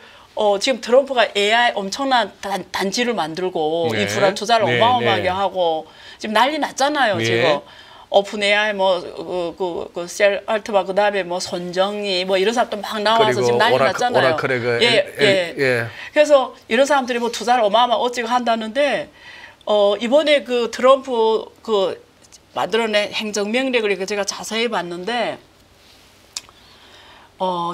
Speaker 1: 지금 트럼프가 AI 엄청난 단지를 만들고
Speaker 2: 네.
Speaker 1: 인프라 투자를
Speaker 2: 네,
Speaker 1: 어마어마하게
Speaker 2: 네.
Speaker 1: 하고 지금 난리 났잖아요.
Speaker 2: 네.
Speaker 1: 지금 오픈 AI 뭐그셀 알트바 그다음에 뭐 손정희 뭐 이런 사람도 막 나와서 지금 난리 났잖아요.
Speaker 2: 오라클의 그
Speaker 1: 예. 그래서 이런 사람들이 뭐 투자를 어마어마 어찌고 한다는데 이번에 그 트럼프 그 만들어낸 행정명령을 이렇게 제가 자세히 봤는데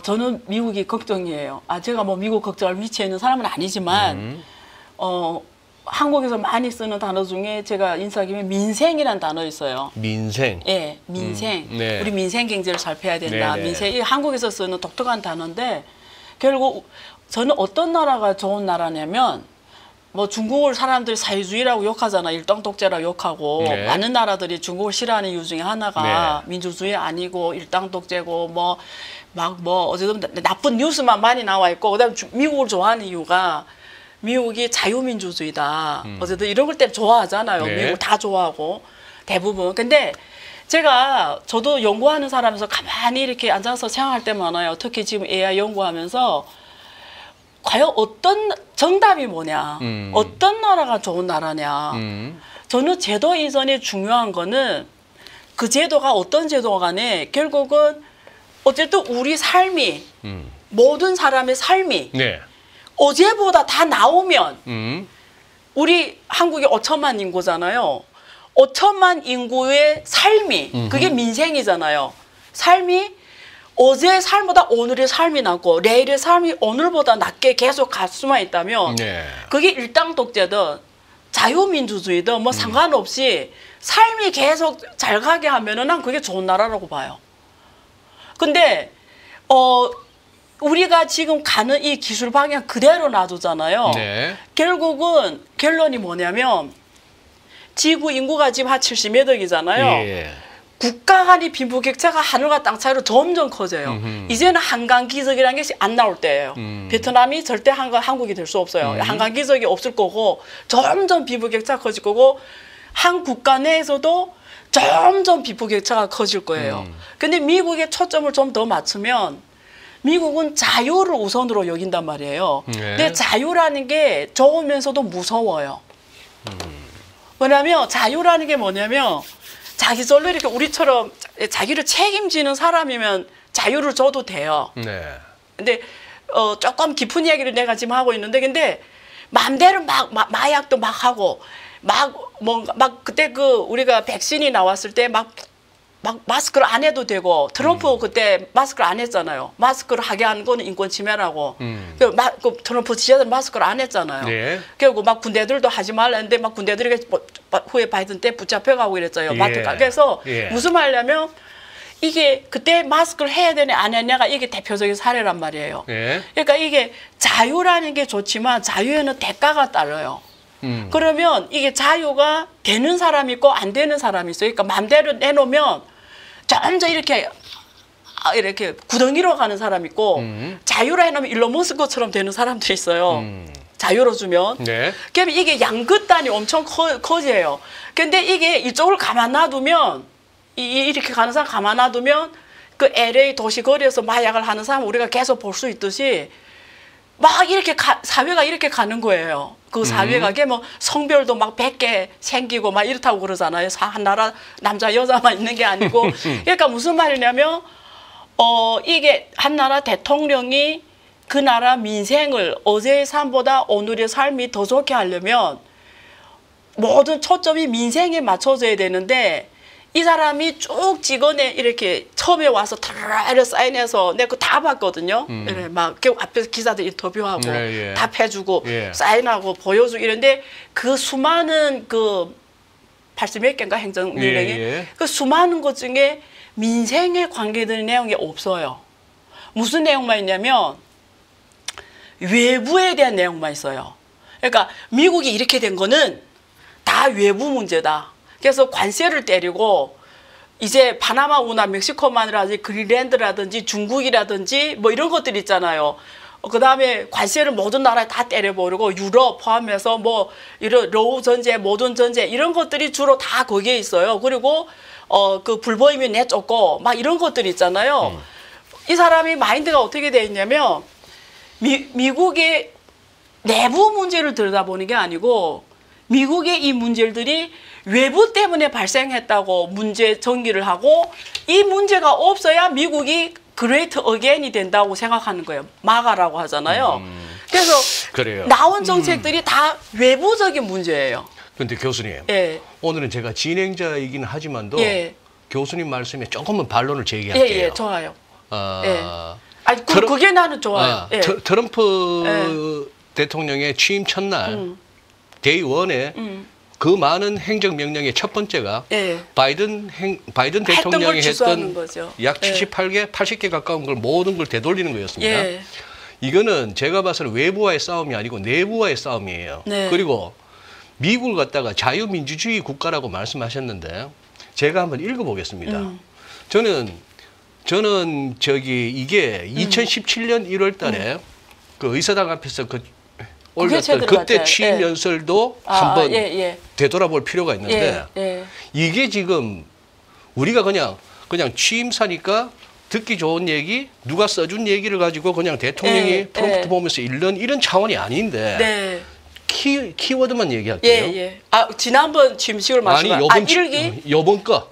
Speaker 1: 저는 미국이 걱정이에요. 제가 뭐 미국 걱정할 위치에 있는 사람은 아니지만 한국에서 많이 쓰는 단어 중에 제가 인상 깊은 민생이라는 단어 있어요.
Speaker 2: 민생.
Speaker 1: 예, 민생.
Speaker 2: 네.
Speaker 1: 우리 민생 경제를 살펴야 된다.
Speaker 2: 네네.
Speaker 1: 민생. 이 한국에서 쓰는 독특한 단어인데 결국 저는 어떤 나라가 좋은 나라냐면 뭐 중국을 사람들이 사회주의라고 욕하잖아. 일당독재라고 욕하고
Speaker 2: 네.
Speaker 1: 많은 나라들이 중국을 싫어하는 이유 중에 하나가
Speaker 2: 네.
Speaker 1: 민주주의 아니고 일당독재고 뭐 어쨌든 나쁜 뉴스만 많이 나와 있고 그다음에 미국을 좋아하는 이유가 미국이 자유민주주의다. 어쨌든 이런 걸 때문에 좋아하잖아요.
Speaker 2: 네.
Speaker 1: 미국 다 좋아하고 대부분. 근데 저도 연구하는 사람에서 가만히 이렇게 앉아서 생각할 때 많아요. 특히 지금 AI 연구하면서 과연 어떤 정답이 뭐냐, 어떤 나라가 좋은 나라냐. 저는 제도 이전에 중요한 거는 그 제도가 어떤 제도가 간에 결국은 어쨌든 우리 삶이 모든 사람의 삶이
Speaker 2: 네.
Speaker 1: 어제보다 다 나오면 우리 한국이 5천만 인구잖아요. 5천만 인구의 삶이 그게 민생이잖아요. 삶이 어제의 삶보다 오늘의 삶이 낫고 내일의 삶이 오늘보다 낫게 계속 갈 수만 있다면
Speaker 2: 네.
Speaker 1: 그게 일당독재든 자유민주주의든 뭐 상관없이 삶이 계속 잘 가게 하면은 난 그게 좋은 나라라고 봐요. 근데 우리가 지금 가는 이 기술 방향 그대로 놔두잖아요.
Speaker 2: 네.
Speaker 1: 결국은 결론이 뭐냐면 지구 인구가 지금 한 70몇 억이잖아요.
Speaker 2: 예.
Speaker 1: 국가 간의 빈부격차가 하늘과 땅 차이로 점점 커져요. 이제는 한강 기적이라는 게 안 나올 때예요. 베트남이 절대 한국이 될 수 없어요. 한강 기적이 없을 거고 점점 빈부격차가 커질 거고 한 국가 내에서도 점점 빈부격차가 커질 거예요. 근데 미국의 초점을 좀 더 맞추면 미국은 자유를 우선으로 여긴단 말이에요.
Speaker 2: 네.
Speaker 1: 근데 자유라는 게 좋으면서도 무서워요. 왜냐하면 자유라는 게 뭐냐면 자기 절로 이렇게 우리처럼 자기를 책임지는 사람이면 자유를 줘도 돼요.
Speaker 2: 네.
Speaker 1: 근데 조금 깊은 이야기를 내가 지금 하고 있는데 근데 마음대로 마약도 막 하고 막 그때 우리가 백신이 나왔을 때 막 마스크를 안 해도 되고 트럼프 그때 마스크를 안 했잖아요. 마스크를 하게 하는 거는 인권 침해라고. 그 트럼프 지지자들 마스크를 안 했잖아요.
Speaker 2: 네.
Speaker 1: 결국 막 군대들도 하지 말라 했는데 막 군대들이 후에 바이든 때 붙잡혀가고 이랬어요.
Speaker 2: 예.
Speaker 1: 그래서
Speaker 2: 예.
Speaker 1: 무슨 말이냐면 이게 그때 마스크를 해야 되냐 안 했냐가 이게 대표적인 사례란 말이에요.
Speaker 2: 네.
Speaker 1: 그러니까 이게 자유라는 게 좋지만 자유에는 대가가 따라요. 그러면 이게 자유가 되는 사람이 있고 안 되는 사람이 있어요. 그러니까 마음대로 내놓으면 점점 이렇게 구덩이로 가는 사람이 있고 자유로 해놓으면 일론 머스크처럼 되는 사람들이 있어요. 자유로 주면.
Speaker 2: 네.
Speaker 1: 그러면 이게 양극단이 엄청 커져요. 근데 이게 이쪽을 가만 놔두면 이렇게 가는 사람 가만 놔두면 그 LA 도시거리에서 마약을 하는 사람 우리가 계속 볼 수 있듯이 막 이렇게 사회가 이렇게 가는 거예요. 그 사회가 이게 뭐 성별도 막 100개 생기고 막 이렇다고 그러잖아요. 한 나라 남자 여자만 있는 게 아니고. 그러니까 무슨 말이냐면 이게 한 나라 대통령이 그 나라 민생을 어제의 삶보다 오늘의 삶이 더 좋게 하려면 모든 초점이 민생에 맞춰져야 되는데 이 사람이 쭉 직원에 이렇게 처음에 와서 다 사인해서 내가 그거 다 봤거든요. 이래 막 앞에서 기자들 인터뷰하고
Speaker 2: 예, 예.
Speaker 1: 답해주고
Speaker 2: 예.
Speaker 1: 사인하고 보여주고 이런데 그 수많은 80몇 개인가 행정명령이
Speaker 2: 예, 예.
Speaker 1: 그 수많은 것 중에 민생에 관계되는 내용이 없어요. 무슨 내용만 있냐면 외부에 대한 내용만 있어요. 그러니까 미국이 이렇게 된 거는 다 외부 문제다. 그래서 관세를 때리고 이제 파나마 운하, 멕시코만이라든지 그린랜드라든지 중국이라든지 뭐 이런 것들 있잖아요. 그다음에 관세를 모든 나라에 다 때려버리고 유럽 포함해서 뭐 이런 로우 전제, 모든 전제 이런 것들이 주로 다 거기에 있어요. 그리고 그 불법이면 내쫓고 막 이런 것들 있잖아요. 이 사람이 마인드가 어떻게 돼 있냐면 미국의 내부 문제를 들여다보는 게 아니고 미국의 이 문제들이 외부 때문에 발생했다고 문제 정리를 하고 이 문제가 없어야 미국이 그레이트 어게인이 된다고 생각하는 거예요. 마가라고 하잖아요. 그래서
Speaker 2: 그래요.
Speaker 1: 나온 정책들이 다 외부적인 문제예요.
Speaker 2: 그런데 교수님,
Speaker 1: 예.
Speaker 2: 오늘은 제가 진행자이긴 하지만도
Speaker 1: 예.
Speaker 2: 교수님 말씀에 조금은 반론을
Speaker 1: 예,
Speaker 2: 제기할게요.
Speaker 1: 예, 좋아요.
Speaker 2: 아,
Speaker 1: 아니, 그게 나는 좋아요. 예.
Speaker 2: 트럼프 대통령의 취임 첫날 데이 원에 그 많은 행정명령의 첫 번째가
Speaker 1: 예.
Speaker 2: 바이든 대통령이
Speaker 1: 걸 취소하는
Speaker 2: 했던
Speaker 1: 거죠.
Speaker 2: 약
Speaker 1: 예.
Speaker 2: 78개, 80개 가까운 걸 모든 걸 되돌리는 거였습니다.
Speaker 1: 예.
Speaker 2: 이거는 제가 봐서는 외부와의 싸움이 아니고 내부와의 싸움이에요.
Speaker 1: 네.
Speaker 2: 그리고 미국을 갖다가 자유민주주의 국가라고 말씀하셨는데 제가 한번 읽어보겠습니다. 저는 이게 2017년 1월달에 그 의사당 앞에서 올렸던 그때
Speaker 1: 맞아요.
Speaker 2: 취임
Speaker 1: 예.
Speaker 2: 연설도 한번
Speaker 1: 예.
Speaker 2: 되돌아볼 필요가 있는데
Speaker 1: 예.
Speaker 2: 이게 지금 우리가 그냥 취임사니까 듣기 좋은 얘기 누가 써준 얘기를 가지고 그냥 대통령이 프롬프트 보면서 읽는 이런 차원이 아닌데
Speaker 1: 네.
Speaker 2: 키워드만 얘기할게요.
Speaker 1: 예. 아, 지난번 취임식을 말씀하신 일기?
Speaker 2: 요번 거.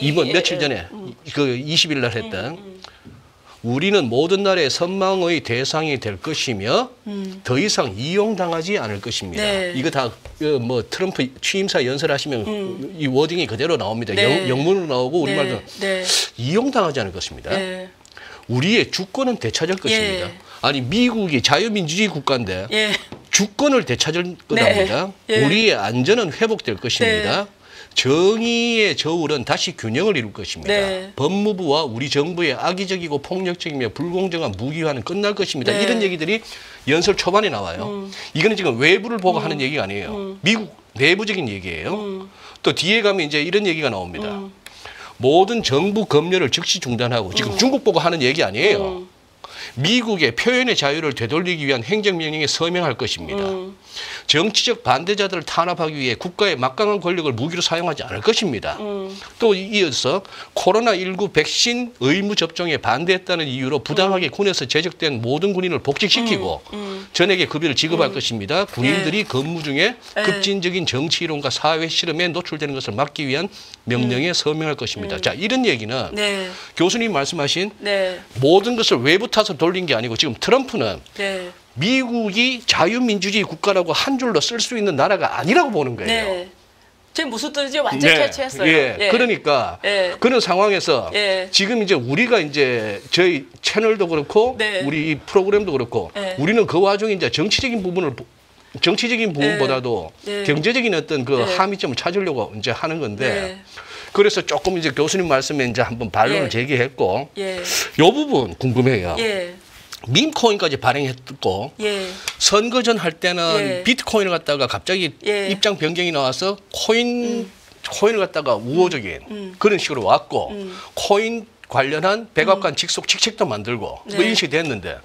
Speaker 2: 이번
Speaker 1: 예,
Speaker 2: 며칠 전에 그 20일 날 했던 우리는 모든 날의 선망의 대상이 될 것이며 더 이상 이용당하지 않을 것입니다.
Speaker 1: 네.
Speaker 2: 이거 다 뭐 트럼프 취임사 연설하시면 이 워딩이 그대로 나옵니다.
Speaker 1: 네.
Speaker 2: 영문으로 나오고 우리말도
Speaker 1: 네.
Speaker 2: 이용당하지 않을 것입니다.
Speaker 1: 네.
Speaker 2: 우리의 주권은 되찾을 것입니다.
Speaker 1: 예.
Speaker 2: 아니 미국이 자유민주주의 국가인데
Speaker 1: 예.
Speaker 2: 주권을 되찾을 거답니다.
Speaker 1: 예.
Speaker 2: 우리의 안전은 회복될 것입니다.
Speaker 1: 네.
Speaker 2: 정의의 저울은 다시 균형을 이룰 것입니다.
Speaker 1: 네.
Speaker 2: 법무부와 우리 정부의 악의적이고 폭력적이며 불공정한 무기화는 끝날 것입니다.
Speaker 1: 네.
Speaker 2: 이런 얘기들이 연설 초반에 나와요. 이거는 지금 외부를 보고 하는 얘기가 아니에요. 미국 내부적인 얘기예요. 또 뒤에 가면 이제 이런 얘기가 나옵니다. 모든 정부 검열을 즉시 중단하고 지금 중국 보고 하는 얘기 아니에요. 미국의 표현의 자유를 되돌리기 위한 행정명령에 서명할 것입니다. 정치적 반대자들을 탄압하기 위해 국가의 막강한 권력을 무기로 사용하지 않을 것입니다. 또 이어서 코로나19 백신 의무 접종에 반대했다는 이유로 부당하게 군에서 제적된 모든 군인을 복직시키고 전액의 급여를 지급할 것입니다. 군인들이 근무 중에 급진적인 정치 이론과 사회 실험에 노출되는 것을 막기 위한 명령에 서명할 것입니다. 자, 이런 얘기는
Speaker 1: 네.
Speaker 2: 교수님 말씀하신
Speaker 1: 네.
Speaker 2: 모든 것을 외부 탓을 돌린 게 아니고 지금 트럼프는
Speaker 1: 네.
Speaker 2: 미국이 자유민주주의 국가라고 한 줄로 쓸 수 있는 나라가 아니라고 보는 거예요.
Speaker 1: 네. 지금 무슨 뜻인지 완전 캐치했어요.
Speaker 2: 예. 그러니까
Speaker 1: 예.
Speaker 2: 그런 상황에서
Speaker 1: 예.
Speaker 2: 지금 이제 우리가 이제 저희 채널도 그렇고
Speaker 1: 네.
Speaker 2: 우리 이 프로그램도 그렇고
Speaker 1: 예.
Speaker 2: 우리는 그 와중에 이제 정치적인 부분보다도
Speaker 1: 네.
Speaker 2: 경제적인 어떤 그
Speaker 1: 네.
Speaker 2: 함의점을 찾으려고 이제 하는 건데
Speaker 1: 네.
Speaker 2: 그래서 조금 이제 교수님 말씀에 이제 한번 반론을
Speaker 1: 예.
Speaker 2: 제기했고
Speaker 1: 예.
Speaker 2: 이 부분 궁금해요.
Speaker 1: 예.
Speaker 2: 밈코인까지 발행했고
Speaker 1: 예.
Speaker 2: 선거 전 할 때는
Speaker 1: 예.
Speaker 2: 비트코인을 갖다가 갑자기
Speaker 1: 예.
Speaker 2: 입장 변경이 나와서 코인을 갖다가 우호적인 그런 식으로 왔고 코인 관련한 백악관 직속 직책도 만들고 뭐
Speaker 1: 네.
Speaker 2: 이런 식이 됐는데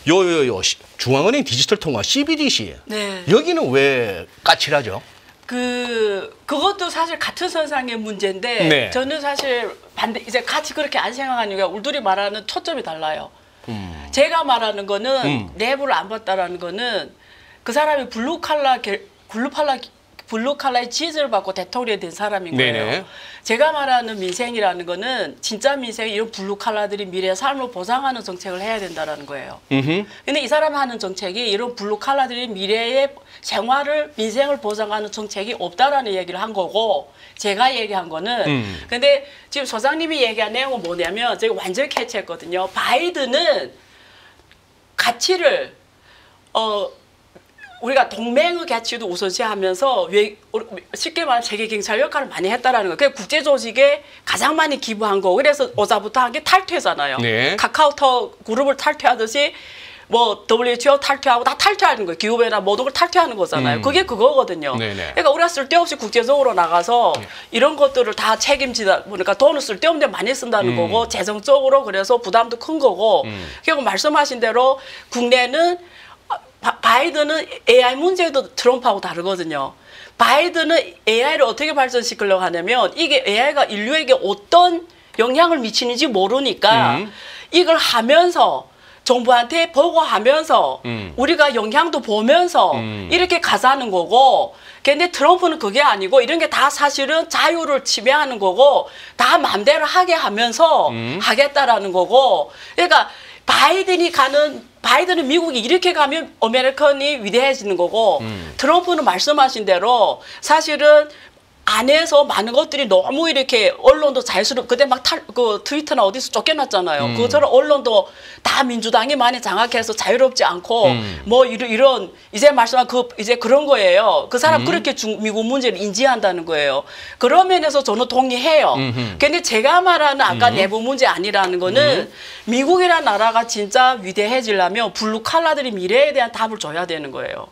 Speaker 2: 요 중앙은행 디지털 통화 CBDC
Speaker 1: 네.
Speaker 2: 여기는 왜 까칠하죠?
Speaker 1: 그것도 사실 같은 선상의 문제인데
Speaker 2: 네.
Speaker 1: 저는 사실 이제 같이 그렇게 안 생각하는 게 우리들이 말하는 초점이 달라요. 제가 말하는 거는 내부를 안 봤다라는 거는 그 사람이 블루칼라의 지지를 받고 대통령이 된 사람인 거예요.
Speaker 2: 네네.
Speaker 1: 제가 말하는 민생이라는 거는 진짜 민생 이런 블루칼라들이 미래의 삶을 보장하는 정책을 해야 된다라는 거예요. 근데 이 사람이 하는 정책이 이런 블루칼라들이 미래의 생활을 민생을 보장하는 정책이 없다라는 얘기를 한 거고 제가 얘기한 거는 근데 지금 소장님이 얘기한 내용은 뭐냐면 제가 완전히 캐치했거든요. 바이든은 가치를 우리가 동맹의 가치도 우선시하면서 쉽게 말하면 세계 경찰 역할을 많이 했다라는 거. 그 국제 조직에 가장 많이 기부한 거. 그래서 오자부터 한 게 탈퇴잖아요.
Speaker 2: 네.
Speaker 1: 카카오톡 그룹을 탈퇴하듯이 뭐 WTO 탈퇴하고 다 탈퇴하는 거예요. 기후변화 모든 걸 탈퇴하는 거잖아요. 그게 그거거든요.
Speaker 2: 네네.
Speaker 1: 그러니까 우리가 쓸데없이 국제적으로 나가서 이런 것들을 다 책임지다 보니까 돈을 쓸데없는 데 많이 쓴다는 거고 재정적으로 그래서 부담도 큰 거고 결국 말씀하신 대로 국내는 바이든은 AI 문제도 트럼프하고 다르거든요. 바이든은 AI를 어떻게 발전시키려고 하냐면 이게 AI가 인류에게 어떤 영향을 미치는지 모르니까 이걸 하면서 정부한테 보고하면서 우리가 영향도 보면서 이렇게 가자는 거고 근데 트럼프는 그게 아니고 이런 게 다 사실은 자유를 침해하는 거고 다 마음대로 하게 하면서 하겠다라는 거고 그러니까 바이든은 미국이 이렇게 가면 아메리칸이 위대해지는 거고 트럼프는 말씀하신 대로 사실은 안에서 많은 것들이 너무 이렇게 언론도 자유스럽고 그때 막 그 트위터나 어디서 쫓겨났잖아요. 그처럼 언론도 다 민주당이 많이 장악해서 자유롭지 않고 뭐 이런 이제 말씀한 이제 그런 거예요. 그 사람 그렇게 미국 문제를 인지한다는 거예요. 그런 면에서 저는 동의해요. 근데 제가 말하는 아까 내부 문제 아니라는 거는 미국이라는 나라가 진짜 위대해지려면 블루 칼라들이 미래에 대한 답을 줘야 되는 거예요.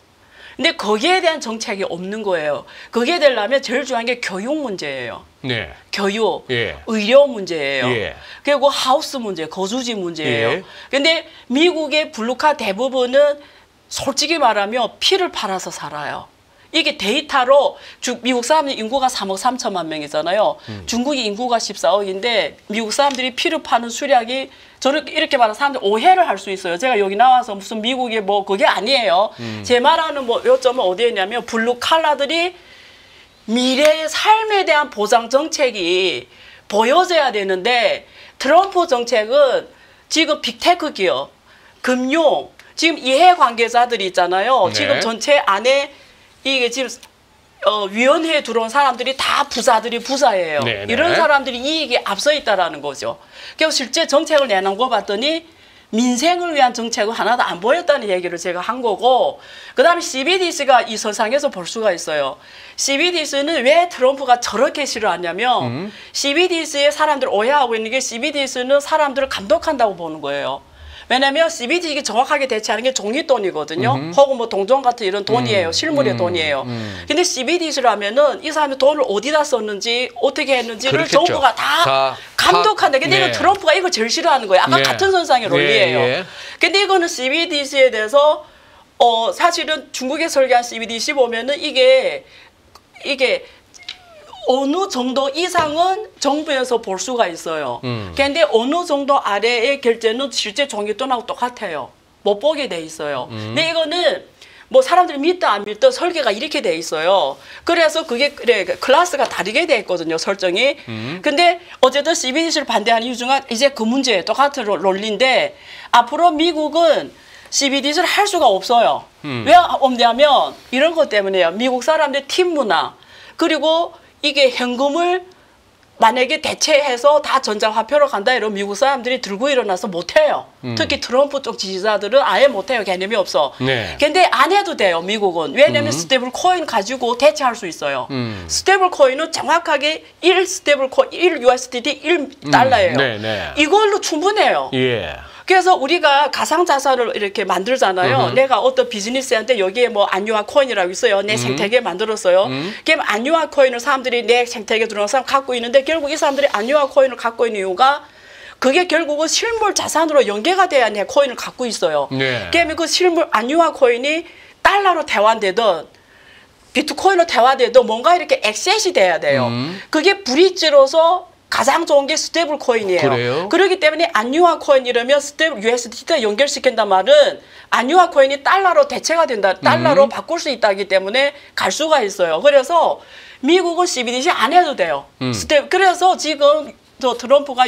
Speaker 1: 근데 거기에 대한 정책이 없는 거예요. 그게 되려면 제일 중요한 게 교육 문제예요.
Speaker 2: 네.
Speaker 1: 교육,
Speaker 2: 예.
Speaker 1: 의료 문제예요.
Speaker 2: 예.
Speaker 1: 그리고 하우스 문제, 거주지 문제예요.
Speaker 2: 예.
Speaker 1: 근데 미국의 블루카 대부분은 솔직히 말하면 피를 팔아서 살아요. 이게 데이터로 미국 사람들 인구가 3억 3천만 명이잖아요. 중국이 인구가 14억인데 미국 사람들이 피를 파는 수량이 저는 이렇게 말하면 사람들이 오해를 할 수 있어요. 제가 여기 나와서 무슨 미국의 뭐 그게 아니에요. 제 말하는 뭐 요점은 어디에 있냐면 블루 칼라들이 미래의 삶에 대한 보장 정책이 보여져야 되는데 트럼프 정책은 지금 빅테크 기업, 금융, 지금 이해관계자들이 있잖아요.
Speaker 2: 네.
Speaker 1: 지금 전체 안에 이게 지금 위원회에 들어온 사람들이 다 부자예요.
Speaker 2: 네네.
Speaker 1: 이런 사람들이 이익이 앞서 있다라는 거죠. 그래서 실제 정책을 내놓은 거 봤더니 민생을 위한 정책은 하나도 안 보였다는 얘기를 제가 한 거고 그다음에 CBDC가 이 서상에서 볼 수가 있어요. CBDC는 왜 트럼프가 저렇게 싫어하냐면 CBDC에 사람들 오해하고 있는 게 CBDC는 사람들을 감독한다고 보는 거예요. 왜냐면 CBDC가 정확하게 대체하는 게 종이돈이거든요. 혹은 뭐 동전 같은 이런 돈이에요. 실물의 돈이에요. 근데 CBDC라면은 이 사람이 돈을 어디다 썼는지 어떻게 했는지를
Speaker 2: 그렇겠죠.
Speaker 1: 정부가 다 감독한다. 근데
Speaker 2: 네.
Speaker 1: 이거 트럼프가 이걸 제일 싫어하는 거예요. 아까
Speaker 2: 네.
Speaker 1: 같은 선상의 논리예요.
Speaker 2: 예.
Speaker 1: 근데 이거는 CBDC에 대해서 사실은 중국에 설계한 CBDC 보면은 이게 어느 정도 이상은 정부에서 볼 수가 있어요. 그런데 어느 정도 아래의 결제는 실제 종이돈하고 똑같아요. 못 보게 돼 있어요. 근데 이거는 뭐 사람들이 믿다 안 믿다 설계가 이렇게 돼 있어요. 그래서 그게 그래 클래스가 다르게 돼 있거든요. 설정이. 근데 어쨌든 CBDC를 반대하는 이유 중에 이제 그 문제예요. 똑같은 논리인데 앞으로 미국은 CBDC를 할 수가 없어요. 왜 없냐면 이런 것 때문에요. 미국 사람들 팀 문화 그리고 이게 현금을 만약에 대체해서 다 전자화폐로 간다 이러면 미국 사람들이 들고 일어나서 못해요. 특히 트럼프 쪽 지지자들은 아예 못해요. 개념이 없어.
Speaker 2: 네.
Speaker 1: 근데 안 해도 돼요. 미국은. 왜냐하면 스테이블 코인 가지고 대체할 수 있어요. 스테이블 코인은 정확하게 1 USDT 1달러예요.
Speaker 2: 네, 네.
Speaker 1: 이걸로 충분해요.
Speaker 2: 예.
Speaker 1: 그래서 우리가 가상자산을 이렇게 만들잖아요. 내가 어떤 비즈니스한테 여기에 뭐 안유화 코인이라고 있어요. 내 생태계 만들었어요. 그럼 안유화 코인을 사람들이 내 생태계 들어온 사람 갖고 있는데 결국 이 사람들이 안유화 코인을 갖고 있는 이유가 그게 결국은 실물 자산으로 연계가 돼야 내 코인을 갖고 있어요.
Speaker 2: 네.
Speaker 1: 그러면 그 실물 안유화 코인이 달러로 대환되든 비트코인으로 대환되든 뭔가 이렇게 액셋이 돼야 돼요. 그게 브릿지로서 가장 좋은 게 스테이블 코인이에요.
Speaker 2: 그래요?
Speaker 1: 그렇기 때문에 안유화 코인 이러면 스테이블 USDT 연결시킨단 말은 안유화 코인이 달러로 대체가 된다. 달러로 바꿀 수 있다기 때문에 갈 수가 있어요. 그래서 미국은 CBDC 안 해도 돼요. 그래서 지금 저 트럼프가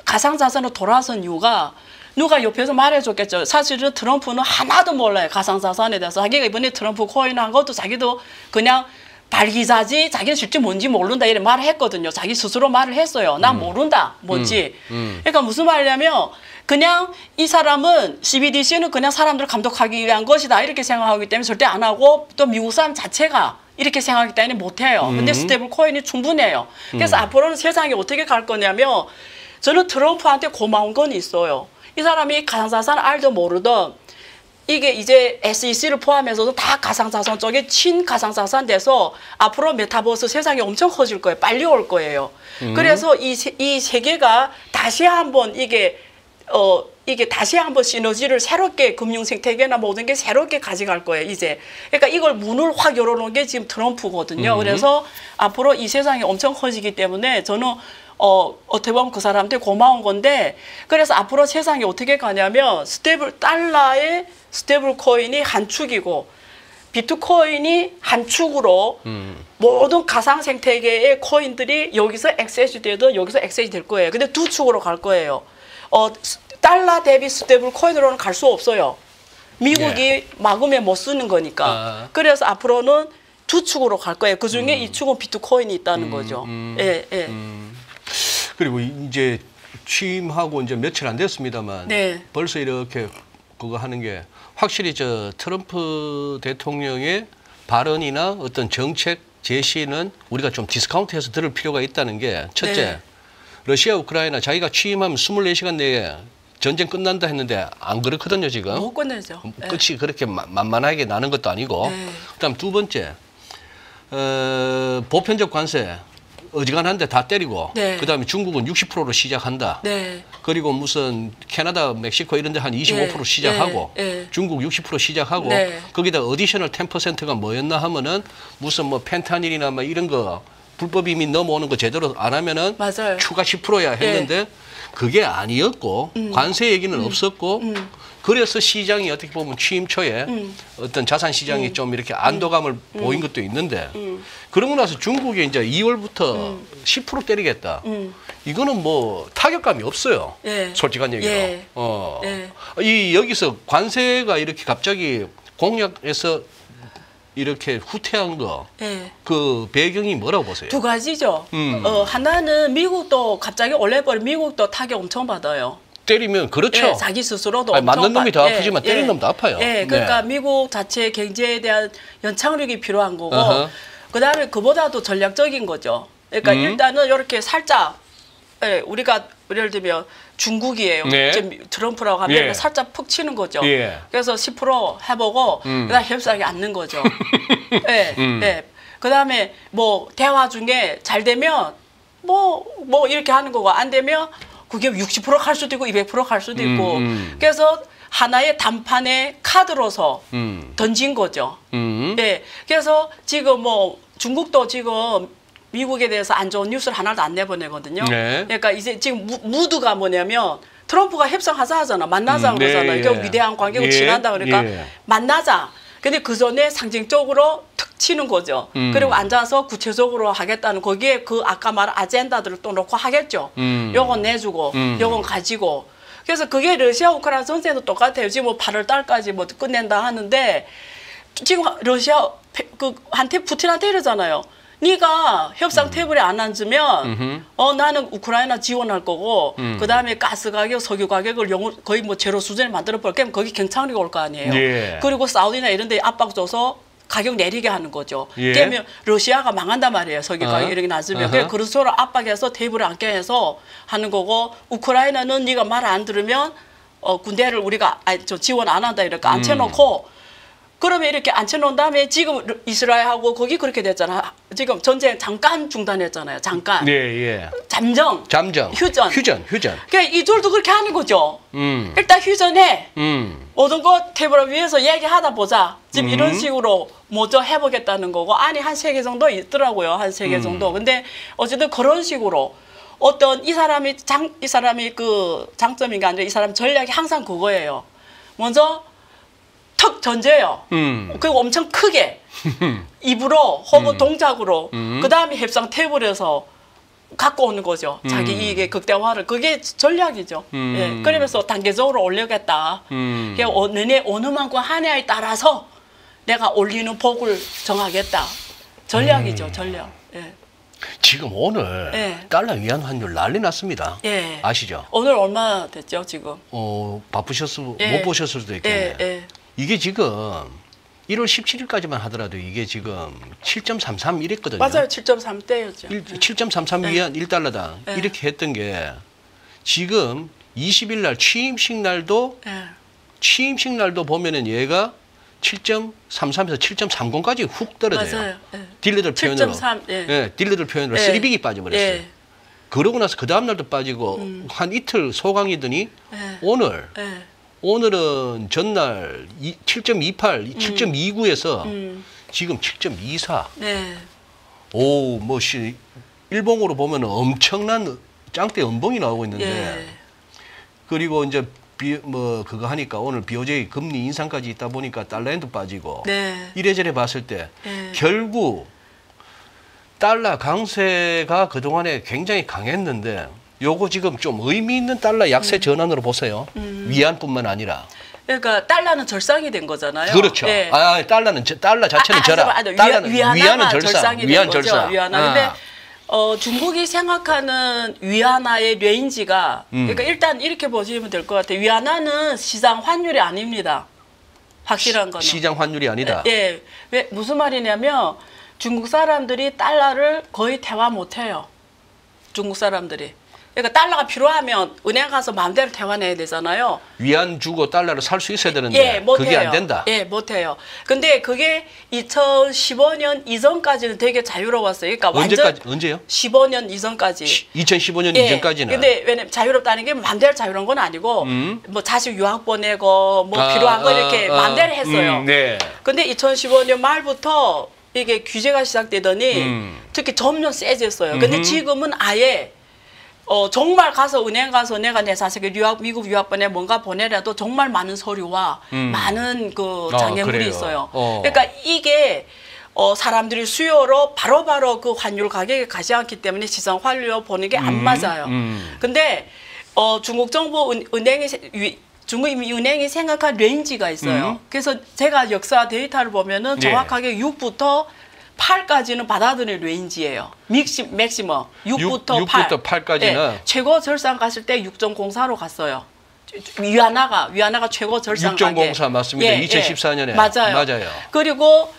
Speaker 1: 가상자산으로 돌아선 이유가 누가 옆에서 말해줬겠죠. 사실은 트럼프는 하나도 몰라요. 가상자산에 대해서. 자기가 이번에 트럼프 코인 한 것도 자기도 그냥 발기자지 자기는 실제 뭔지 모른다 이런 말을 했거든요. 자기 스스로 말을 했어요. 난 모른다 뭔지. 그러니까 무슨 말이냐면 그냥 이 사람은 CBDC는 그냥 사람들을 감독하기 위한 것이다 이렇게 생각하기 때문에 절대 안 하고 또 미국 사람 자체가 이렇게 생각하기 때문에 못해요. 근데 스테이블 코인이 충분해요. 그래서 앞으로는 세상이 어떻게 갈 거냐면 저는 트럼프한테 고마운 건 있어요. 이 사람이 가상자산 알도 모르던 이게 이제 SEC를 포함해서도 다 가상자산 쪽에 친가상자산 돼서 앞으로 메타버스 세상이 엄청 커질 거예요. 빨리 올 거예요. 그래서 이 세계가 다시 한번 이게 다시 한번 시너지를 새롭게 금융 생태계나 모든 게 새롭게 가져갈 거예요, 이제. 그러니까 이걸 문을 확 열어놓은 게 지금 트럼프거든요. 그래서 앞으로 이 세상이 엄청 커지기 때문에 저는 어떻게 보면 그 사람한테 고마운 건데, 그래서 앞으로 세상이 어떻게 가냐면 달러의 스테이블 코인이 한 축이고 비트코인이 한 축으로 모든 가상 생태계의 코인들이 여기서 엑세시 되든 여기서 엑세시 될 거예요. 근데 두 축으로 갈 거예요. 달러 대비 스테이블 코인으로는 갈 수 없어요. 미국이 막으면 못 쓰는 거니까. 그래서 앞으로는 두 축으로 갈 거예요. 그 중에 이 축은 비트코인이 있다는 거죠. 예, 예.
Speaker 2: 그리고 이제 취임하고 이제 며칠 안 됐습니다만
Speaker 1: 네.
Speaker 2: 벌써 이렇게 그거 하는 게 확실히 저 트럼프 대통령의 발언이나 어떤 정책 제시는 우리가 좀 디스카운트해서 들을 필요가 있다는 게 첫째,
Speaker 1: 네.
Speaker 2: 러시아 우크라이나 자기가 취임하면 24시간 내에 전쟁 끝난다 했는데 안 그렇거든요 지금.
Speaker 1: 못 끝내죠.
Speaker 2: 끝이 그렇게 만만하게 나는 것도 아니고.
Speaker 1: 네.
Speaker 2: 그다음 두 번째, 보편적 관세 어지간한데 다 때리고.
Speaker 1: 네.
Speaker 2: 그다음에 중국은 60%로 시작한다.
Speaker 1: 네.
Speaker 2: 그리고 무슨 캐나다, 멕시코 이런 데 한 25%
Speaker 1: 네.
Speaker 2: 시작하고
Speaker 1: 네.
Speaker 2: 중국 60% 시작하고
Speaker 1: 네.
Speaker 2: 거기다 어디셔널 10%가 뭐였나 하면은 무슨 뭐 펜타닐이나 뭐 이런 거 불법 이미 넘어오는 거 제대로 안 하면은
Speaker 1: 맞아요.
Speaker 2: 추가 10%야 했는데 그게 아니었고 관세 얘기는 없었고 그래서 시장이 어떻게 보면 취임 초에 어떤 자산 시장이 좀 이렇게 안도감을 보인 것도 있는데 그러고 나서 중국이 이제 2월부터 10% 때리겠다. 이거는 뭐 타격감이 없어요.
Speaker 1: 예.
Speaker 2: 솔직한 얘기로.
Speaker 1: 예.
Speaker 2: 이 여기서 관세가 이렇게 갑자기 공약에서 이렇게 후퇴한 거,
Speaker 1: 예.
Speaker 2: 그 배경이 뭐라고 보세요?
Speaker 1: 두 가지죠. 하나는 미국도 갑자기 올려버린 미국도 타격 엄청 받아요.
Speaker 2: 때리면 그렇죠.
Speaker 1: 예, 자기 스스로도
Speaker 2: 아니, 맞는 놈이 더
Speaker 1: 예,
Speaker 2: 아프지만 때리는 놈도 아파요.
Speaker 1: 예, 그러니까
Speaker 2: 네.
Speaker 1: 미국 자체 경제에 대한 연착륙이 필요한 거고,
Speaker 2: 어허.
Speaker 1: 그다음에 그보다도 전략적인 거죠. 그러니까 일단은 이렇게 살짝, 예, 우리가 예를 들면 중국이에요.
Speaker 2: 네.
Speaker 1: 지금 트럼프라고 하면
Speaker 2: 예.
Speaker 1: 살짝 푹 치는 거죠.
Speaker 2: 예.
Speaker 1: 그래서 10% 해보고 그다음 협상이 앉는 거죠. 예, 예. 그다음에 뭐 대화 중에 잘 되면 뭐 이렇게 하는 거고 안 되면 그게 60% 갈 수도 있고 200% 갈 수도 있고 그래서 하나의 단판의 카드로서 던진 거죠. 네, 그래서 지금 뭐 중국도 지금 미국에 대해서 안 좋은 뉴스를 하나도 안 내보내거든요.
Speaker 2: 네.
Speaker 1: 그러니까 이제 지금 무드가 뭐냐면 트럼프가 협상하자 하잖아. 만나자 그러잖아요.
Speaker 2: 네,
Speaker 1: 이게
Speaker 2: 예.
Speaker 1: 위대한 관계고
Speaker 2: 예.
Speaker 1: 친한다 그러니까
Speaker 2: 예.
Speaker 1: 만나자. 근데 그 전에 상징적으로 툭 치는 거죠. 그리고 앉아서 구체적으로 하겠다는 거기에 그 아까 말한 아젠다들을 또 놓고 하겠죠. 요건 내주고 요건 가지고. 그래서 그게 러시아 우크라이나 전쟁도 똑같아요. 지금 뭐 8월 달까지 뭐 끝낸다 하는데 지금 러시아 한테 푸틴한테 이러잖아요. 네가 협상 테이블에 안 앉으면 나는 우크라이나 지원할 거고 그다음에 가스 가격, 석유 가격을 거의 뭐 제로 수준에 만들어 볼 거면 거기 경착륙이 올 거 아니에요.
Speaker 2: 예.
Speaker 1: 그리고 사우디나 이런 데 압박 줘서 가격 내리게 하는 거죠.
Speaker 2: 예.
Speaker 1: 그러면 러시아가 망한단 말이에요. 석유 가격 이렇게 낮으면. 그래서 그런 서로 압박해서 테이블에 앉게 해서 하는 거고 우크라이나는 네가 말 안 들으면 군대를 우리가 지원 안 한다 이렇게 앉혀놓고 그러면 이렇게 앉혀놓은 다음에 지금 이스라엘하고 거기 그렇게 됐잖아. 지금 전쟁 잠깐 중단했잖아요. 잠깐.
Speaker 2: 예, 예.
Speaker 1: 잠정. 휴전. 그러니까 이 둘도 그렇게 하는 거죠. 일단 휴전해. 모든 거 테이블 위에서 얘기하다 보자. 지금 이런 식으로 먼저 해보겠다는 거고 안이 한 3개 정도 있더라고요. 한 3개 정도. 근데 어쨌든 그런 식으로 어떤 이 사람이 그 장점인 게 아니라 이 사람 전략이 항상 그거예요. 먼저 턱 던져요. 그리고 엄청 크게 입으로 혹은 동작으로 그 다음에 협상 테이블에서 갖고 오는 거죠. 자기 이익의 극대화를. 그게 전략이죠. 예. 그러면서 단계적으로 올리겠다. 너네 어느 만큼 하냐에 따라서 내가 올리는 폭을 정하겠다. 전략이죠. 전략. 예.
Speaker 2: 지금 오늘
Speaker 1: 예.
Speaker 2: 달러 위안 환율 난리 났습니다.
Speaker 1: 예.
Speaker 2: 아시죠?
Speaker 1: 오늘 얼마 됐죠 지금?
Speaker 2: 바쁘셨을
Speaker 1: 예.
Speaker 2: 못 보셨을 수도 있겠네.
Speaker 1: 예, 예.
Speaker 2: 이게 지금 1월 17일까지만 하더라도 이게 지금 7.33 이랬거든요.
Speaker 1: 맞아요. 7.3대였죠.
Speaker 2: 7.33 위안 1달러당
Speaker 1: 예.
Speaker 2: 이렇게 했던 게 지금 20일 날 취임식 날도 보면은 얘가 7.33에서 7.30까지 훅 떨어져요.
Speaker 1: 맞아요. 예.
Speaker 2: 딜러들 표현으로.
Speaker 1: 7.3, 예.
Speaker 2: 예, 딜러들 표현으로
Speaker 1: 예.
Speaker 2: 쓰리빅이 빠져버렸어요.
Speaker 1: 예.
Speaker 2: 그러고 나서 그 다음 날도 빠지고 한 이틀 소강이더니
Speaker 1: 예.
Speaker 2: 오늘은 전날 7.28, 7.29에서 지금 7.24.
Speaker 1: 네.
Speaker 2: 오, 일봉으로 보면 엄청난 짱대 연봉이 나오고 있는데
Speaker 1: 예.
Speaker 2: 그리고 이제 그거 하니까 오늘 BOJ 금리 인상까지 있다 보니까 달러엔도 빠지고
Speaker 1: 네.
Speaker 2: 이래저래 봤을 때
Speaker 1: 예.
Speaker 2: 결국 달러 강세가 그동안에 굉장히 강했는데 요거 지금 좀 의미 있는 달러 약세 전환으로 보세요. 위안뿐만 아니라.
Speaker 1: 그러니까 달러는 절상이 된 거잖아요.
Speaker 2: 그렇죠.
Speaker 1: 예.
Speaker 2: 달러 자체는 절하. 달러는
Speaker 1: 위안화가 절상이 된 거죠.
Speaker 2: 절상.
Speaker 1: 위안화. 근데 중국이 생각하는 위안화의 레인지가 그러니까 일단 이렇게 보시면 될 것 같아요. 위안화는 시장 환율이 아닙니다. 확실한 거는.
Speaker 2: 시장 환율이 아니다.
Speaker 1: 예. 왜 무슨 말이냐면 중국 사람들이 달러를 거의 대화 못 해요. 중국 사람들이. 그러니까 달러가 필요하면 은행 가서 마음대로 대환해야 되잖아요.
Speaker 2: 위안 주고 달러를 살 수 있어야 되는데
Speaker 1: 예,
Speaker 2: 그게 안 된다.
Speaker 1: 예, 못해요. 근데 그게 2015년 이전까지는 되게 자유로웠어요. 그러니까
Speaker 2: 언제까지? 언제요?
Speaker 1: 15년 이전까지.
Speaker 2: 2015년
Speaker 1: 예,
Speaker 2: 이전까지는.
Speaker 1: 근데 왜냐면 자유롭다는 게 마음대로 자유로운 건 아니고 뭐 자식 유학 보내고 뭐 필요한 거 이렇게 마음대로 했어요.
Speaker 2: 네.
Speaker 1: 근데 2015년 말부터 이게 규제가 시작되더니 특히 점점 세졌어요. 근데 지금은 아예 정말 가서 은행 가서 내가 내 자식을 미국 유학 보내 뭔가 보내라도 정말 많은 서류와 많은 그 장애물이
Speaker 2: 그래요.
Speaker 1: 있어요. 그러니까 이게 사람들이 수요로 바로바로 그 환율 가격이 가지 않기 때문에 시장 환율로 보는 게 안 맞아요. 근데 중국 정부 중국 은행이 생각한 레인지가 있어요. 그래서 제가 역사 데이터를 보면은 정확하게 6부터 8까지는 받아들일 레인지예요. 맥시멈 6부터 8.
Speaker 2: 6부터 8까지는
Speaker 1: 네, 최고 절상 갔을 때 6.04로 갔어요. 위안화가 최고 절상
Speaker 2: 6.04 맞습니다.
Speaker 1: 예,
Speaker 2: 2014년에.
Speaker 1: 예, 맞아요. 그리고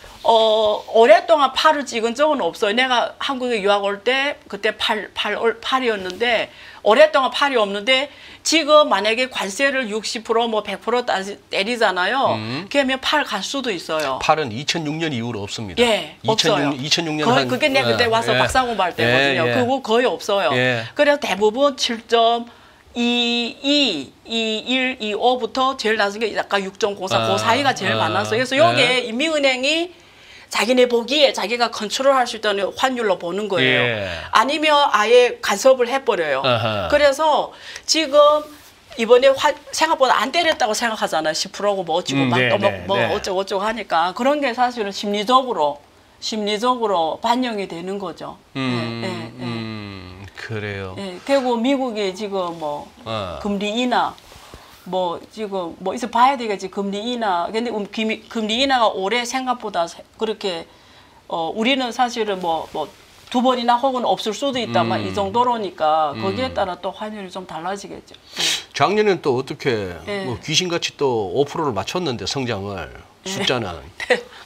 Speaker 1: 오랫동안 8을 찍은 적은 없어요. 내가 한국에 유학 올 때 그때 8이었는데 오랫동안 8이 없는데 지금 만약에 관세를 60% 뭐 100% 때리잖아요. 그러면 8 갈 수도 있어요.
Speaker 2: 8은 2006년 이후로 없습니다.
Speaker 1: 예, 없어요.
Speaker 2: 2006년
Speaker 1: 거의 그게 내 그때 와서 박사 공부할 때거든요. 그거 거의 없어요. 그래서 대부분 7.22, 21, 25부터 제일 낮은 게 약간 6.04, 그 사이가 제일 많았어요. 그래서 여기에 인민은행이 자기네 보기에 자기가 컨트롤할 수 있다는 환율로 보는 거예요.
Speaker 2: 예.
Speaker 1: 아니면 아예 간섭을 해버려요. 그래서 지금 이번에 생각보다 안 때렸다고 생각하잖아요. 10%고 뭐 어찌고 막 또 뭐 어쩌고 저쩌고 하니까 그런 게 사실은 심리적으로 반영이 되는 거죠.
Speaker 2: 그래요.
Speaker 1: 예, 그리고 미국이 지금 뭐 금리 인하 뭐 지금 뭐 이제 봐야 되겠지. 금리 인하. 근데 금리 인하가 올해 생각보다 그렇게 우리는 사실은 뭐 두 번이나 혹은 없을 수도 있다만 이 정도로니까 거기에 따라 또 환율이 좀 달라지겠죠.
Speaker 2: 작년에는 또 어떻게 뭐 귀신같이 또 5%를 맞췄는데 성장을 숫자는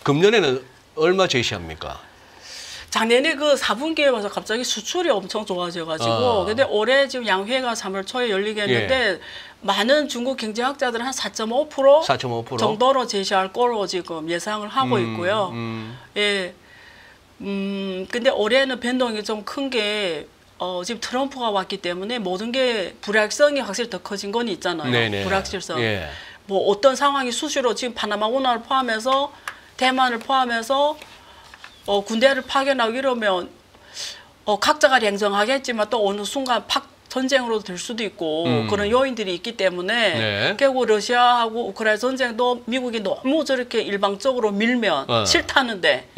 Speaker 2: 금년에는 얼마 제시합니까?
Speaker 1: 작년에 그 4분기에 와서 갑자기 수출이 엄청 좋아져가지고 근데 올해 지금 양회가 3월 초에 열리겠는데 많은 중국 경제학자들은 한 4.5% 정도로 제시할 거로 지금 예상을 하고 있고요. 예. 근데 올해는 변동이 좀 큰 게 지금 트럼프가 왔기 때문에 모든 게 불확실성이 확실히 더 커진 건 있잖아요.
Speaker 2: 네네.
Speaker 1: 불확실성.
Speaker 2: 예.
Speaker 1: 뭐 어떤 상황이 수시로 지금 파나마 운하를 포함해서 대만을 포함해서 군대를 파견하고 이러면 각자가 냉정하겠지만 또 어느 순간 전쟁으로 될 수도 있고 그런 요인들이 있기 때문에 결국 러시아하고 우크라이나 전쟁도 미국이 너무 저렇게 일방적으로 밀면 싫다는데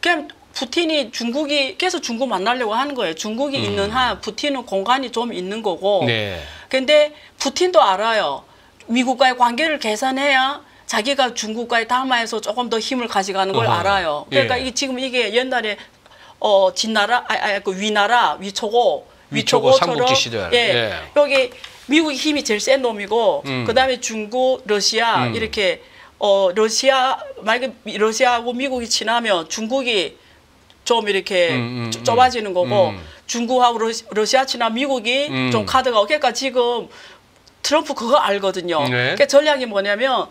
Speaker 1: 그냥 푸틴이 중국이 계속 중국 만나려고 하는 거예요. 중국이 있는 한 푸틴은 공간이 좀 있는 거고 근데 푸틴도 알아요. 미국과의 관계를 개선해야 자기가 중국과의 담화에서 조금 더 힘을 가져가는 걸 알아요. 그러니까 지금 이게 옛날에 진나라, 그 위나라,
Speaker 2: 위초고
Speaker 1: 위초고처럼
Speaker 2: 삼국지 시절.
Speaker 1: 예,
Speaker 2: 예.
Speaker 1: 여기 미국이 힘이 제일 센 놈이고 그다음에 중국, 러시아 이렇게 만약에 러시아하고 미국이 친하면 중국이 좀 이렇게 좁아지는 거고 중국하고 러시아 친하면 미국이 좀 카드가 그러니까 지금 트럼프 그거 알거든요.
Speaker 2: 네.
Speaker 1: 그러니까 전략이 뭐냐면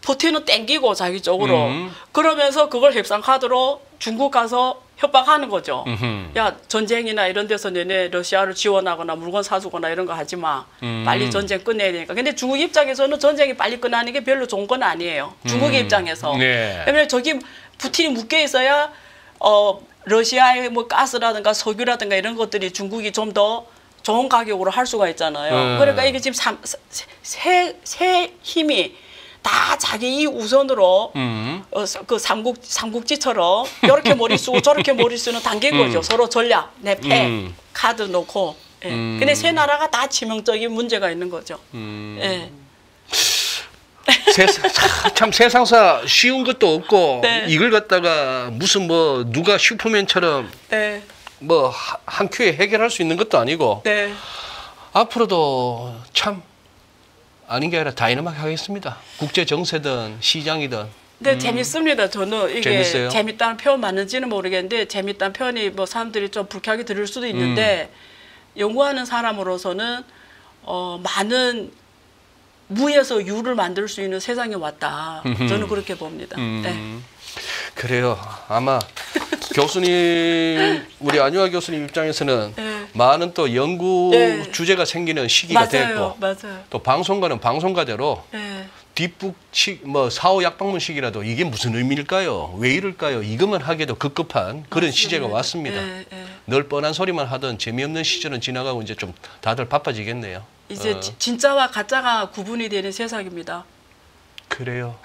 Speaker 1: 푸틴은 땡기고 자기 쪽으로 그러면서 그걸 협상 카드로 중국 가서 협박하는 거죠. 야 전쟁이나 이런 데서 너네 러시아를 지원하거나 물건 사주거나 이런 거 하지 마. 빨리 전쟁 끝내야 되니까. 근데 중국 입장에서는 전쟁이 빨리 끝나는 게 별로 좋은 건 아니에요. 중국의 입장에서.
Speaker 2: 네.
Speaker 1: 왜냐면 저기 푸틴이 묶여 있어야 러시아의 뭐 가스라든가 석유라든가 이런 것들이 중국이 좀 더 좋은 가격으로 할 수가 있잖아요. 그러니까 이게 지금 세 힘이 다 자기 이 우선으로 그 삼국지처럼 이렇게 머리 쓰고 저렇게 머리 쓰는 단계인 거죠. 서로 전략, 내 패, 카드 놓고. 예. 근데 세 나라가 다 치명적인 문제가 있는 거죠. 예.
Speaker 2: 참 세상사 쉬운 것도 없고
Speaker 1: 네.
Speaker 2: 이걸 갖다가 무슨 뭐 누가 슈퍼맨처럼
Speaker 1: 네.
Speaker 2: 뭐 한 큐에 해결할 수 있는 것도 아니고
Speaker 1: 네.
Speaker 2: 앞으로도 참 아닌 게 아니라 다이나믹 하겠습니다. 국제 정세든 시장이든.
Speaker 1: 근데 재밌습니다. 저는 이게
Speaker 2: 재밌어요?
Speaker 1: 재밌다는 표현 맞는지는 모르겠는데 재밌다는 표현이 뭐 사람들이 좀 불쾌하게 들을 수도 있는데 연구하는 사람으로서는 많은 무에서 유를 만들 수 있는 세상이 왔다. 저는 그렇게 봅니다. 네.
Speaker 2: 그래요. 아마 교수님 우리 안유아 교수님 입장에서는
Speaker 1: 네.
Speaker 2: 많은 또 연구
Speaker 1: 네.
Speaker 2: 주제가 생기는 시기가 됐고
Speaker 1: 맞아요.
Speaker 2: 또 방송가는 방송가대로
Speaker 1: 네.
Speaker 2: 뒷북식 뭐 사후 약방문식이라도 이게 무슨 의미일까요? 왜 이럴까요? 이것만 하기도 급급한 그런 시제가 왔습니다.
Speaker 1: 네, 네.
Speaker 2: 늘 뻔한 소리만 하던 재미없는 시절은 지나가고 이제 좀 다들 바빠지겠네요.
Speaker 1: 이제 진짜와 가짜가 구분이 되는 세상입니다.
Speaker 2: 그래요.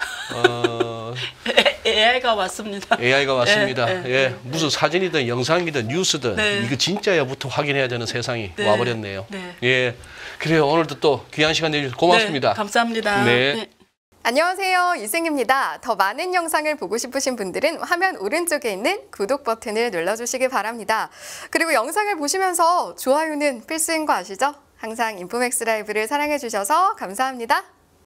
Speaker 1: AI가 왔습니다.
Speaker 2: AI가 왔습니다.
Speaker 1: 네, 네,
Speaker 2: 예,
Speaker 1: 네,
Speaker 2: 무슨 사진이든 영상이든 뉴스든
Speaker 1: 네.
Speaker 2: 이거 진짜야부터 확인해야 되는 세상이
Speaker 1: 네.
Speaker 2: 와버렸네요.
Speaker 1: 네.
Speaker 2: 예, 그래요. 오늘도 또 귀한 시간 내주셔서 고맙습니다.
Speaker 1: 네, 감사합니다.
Speaker 2: 네.
Speaker 3: 안녕하세요. 이승입니다. 더 많은 영상을 보고 싶으신 분들은 화면 오른쪽에 있는 구독 버튼을 눌러주시기 바랍니다. 그리고 영상을 보시면서 좋아요는 필수인 거 아시죠? 항상 인포맥스 라이브를 사랑해주셔서 감사합니다.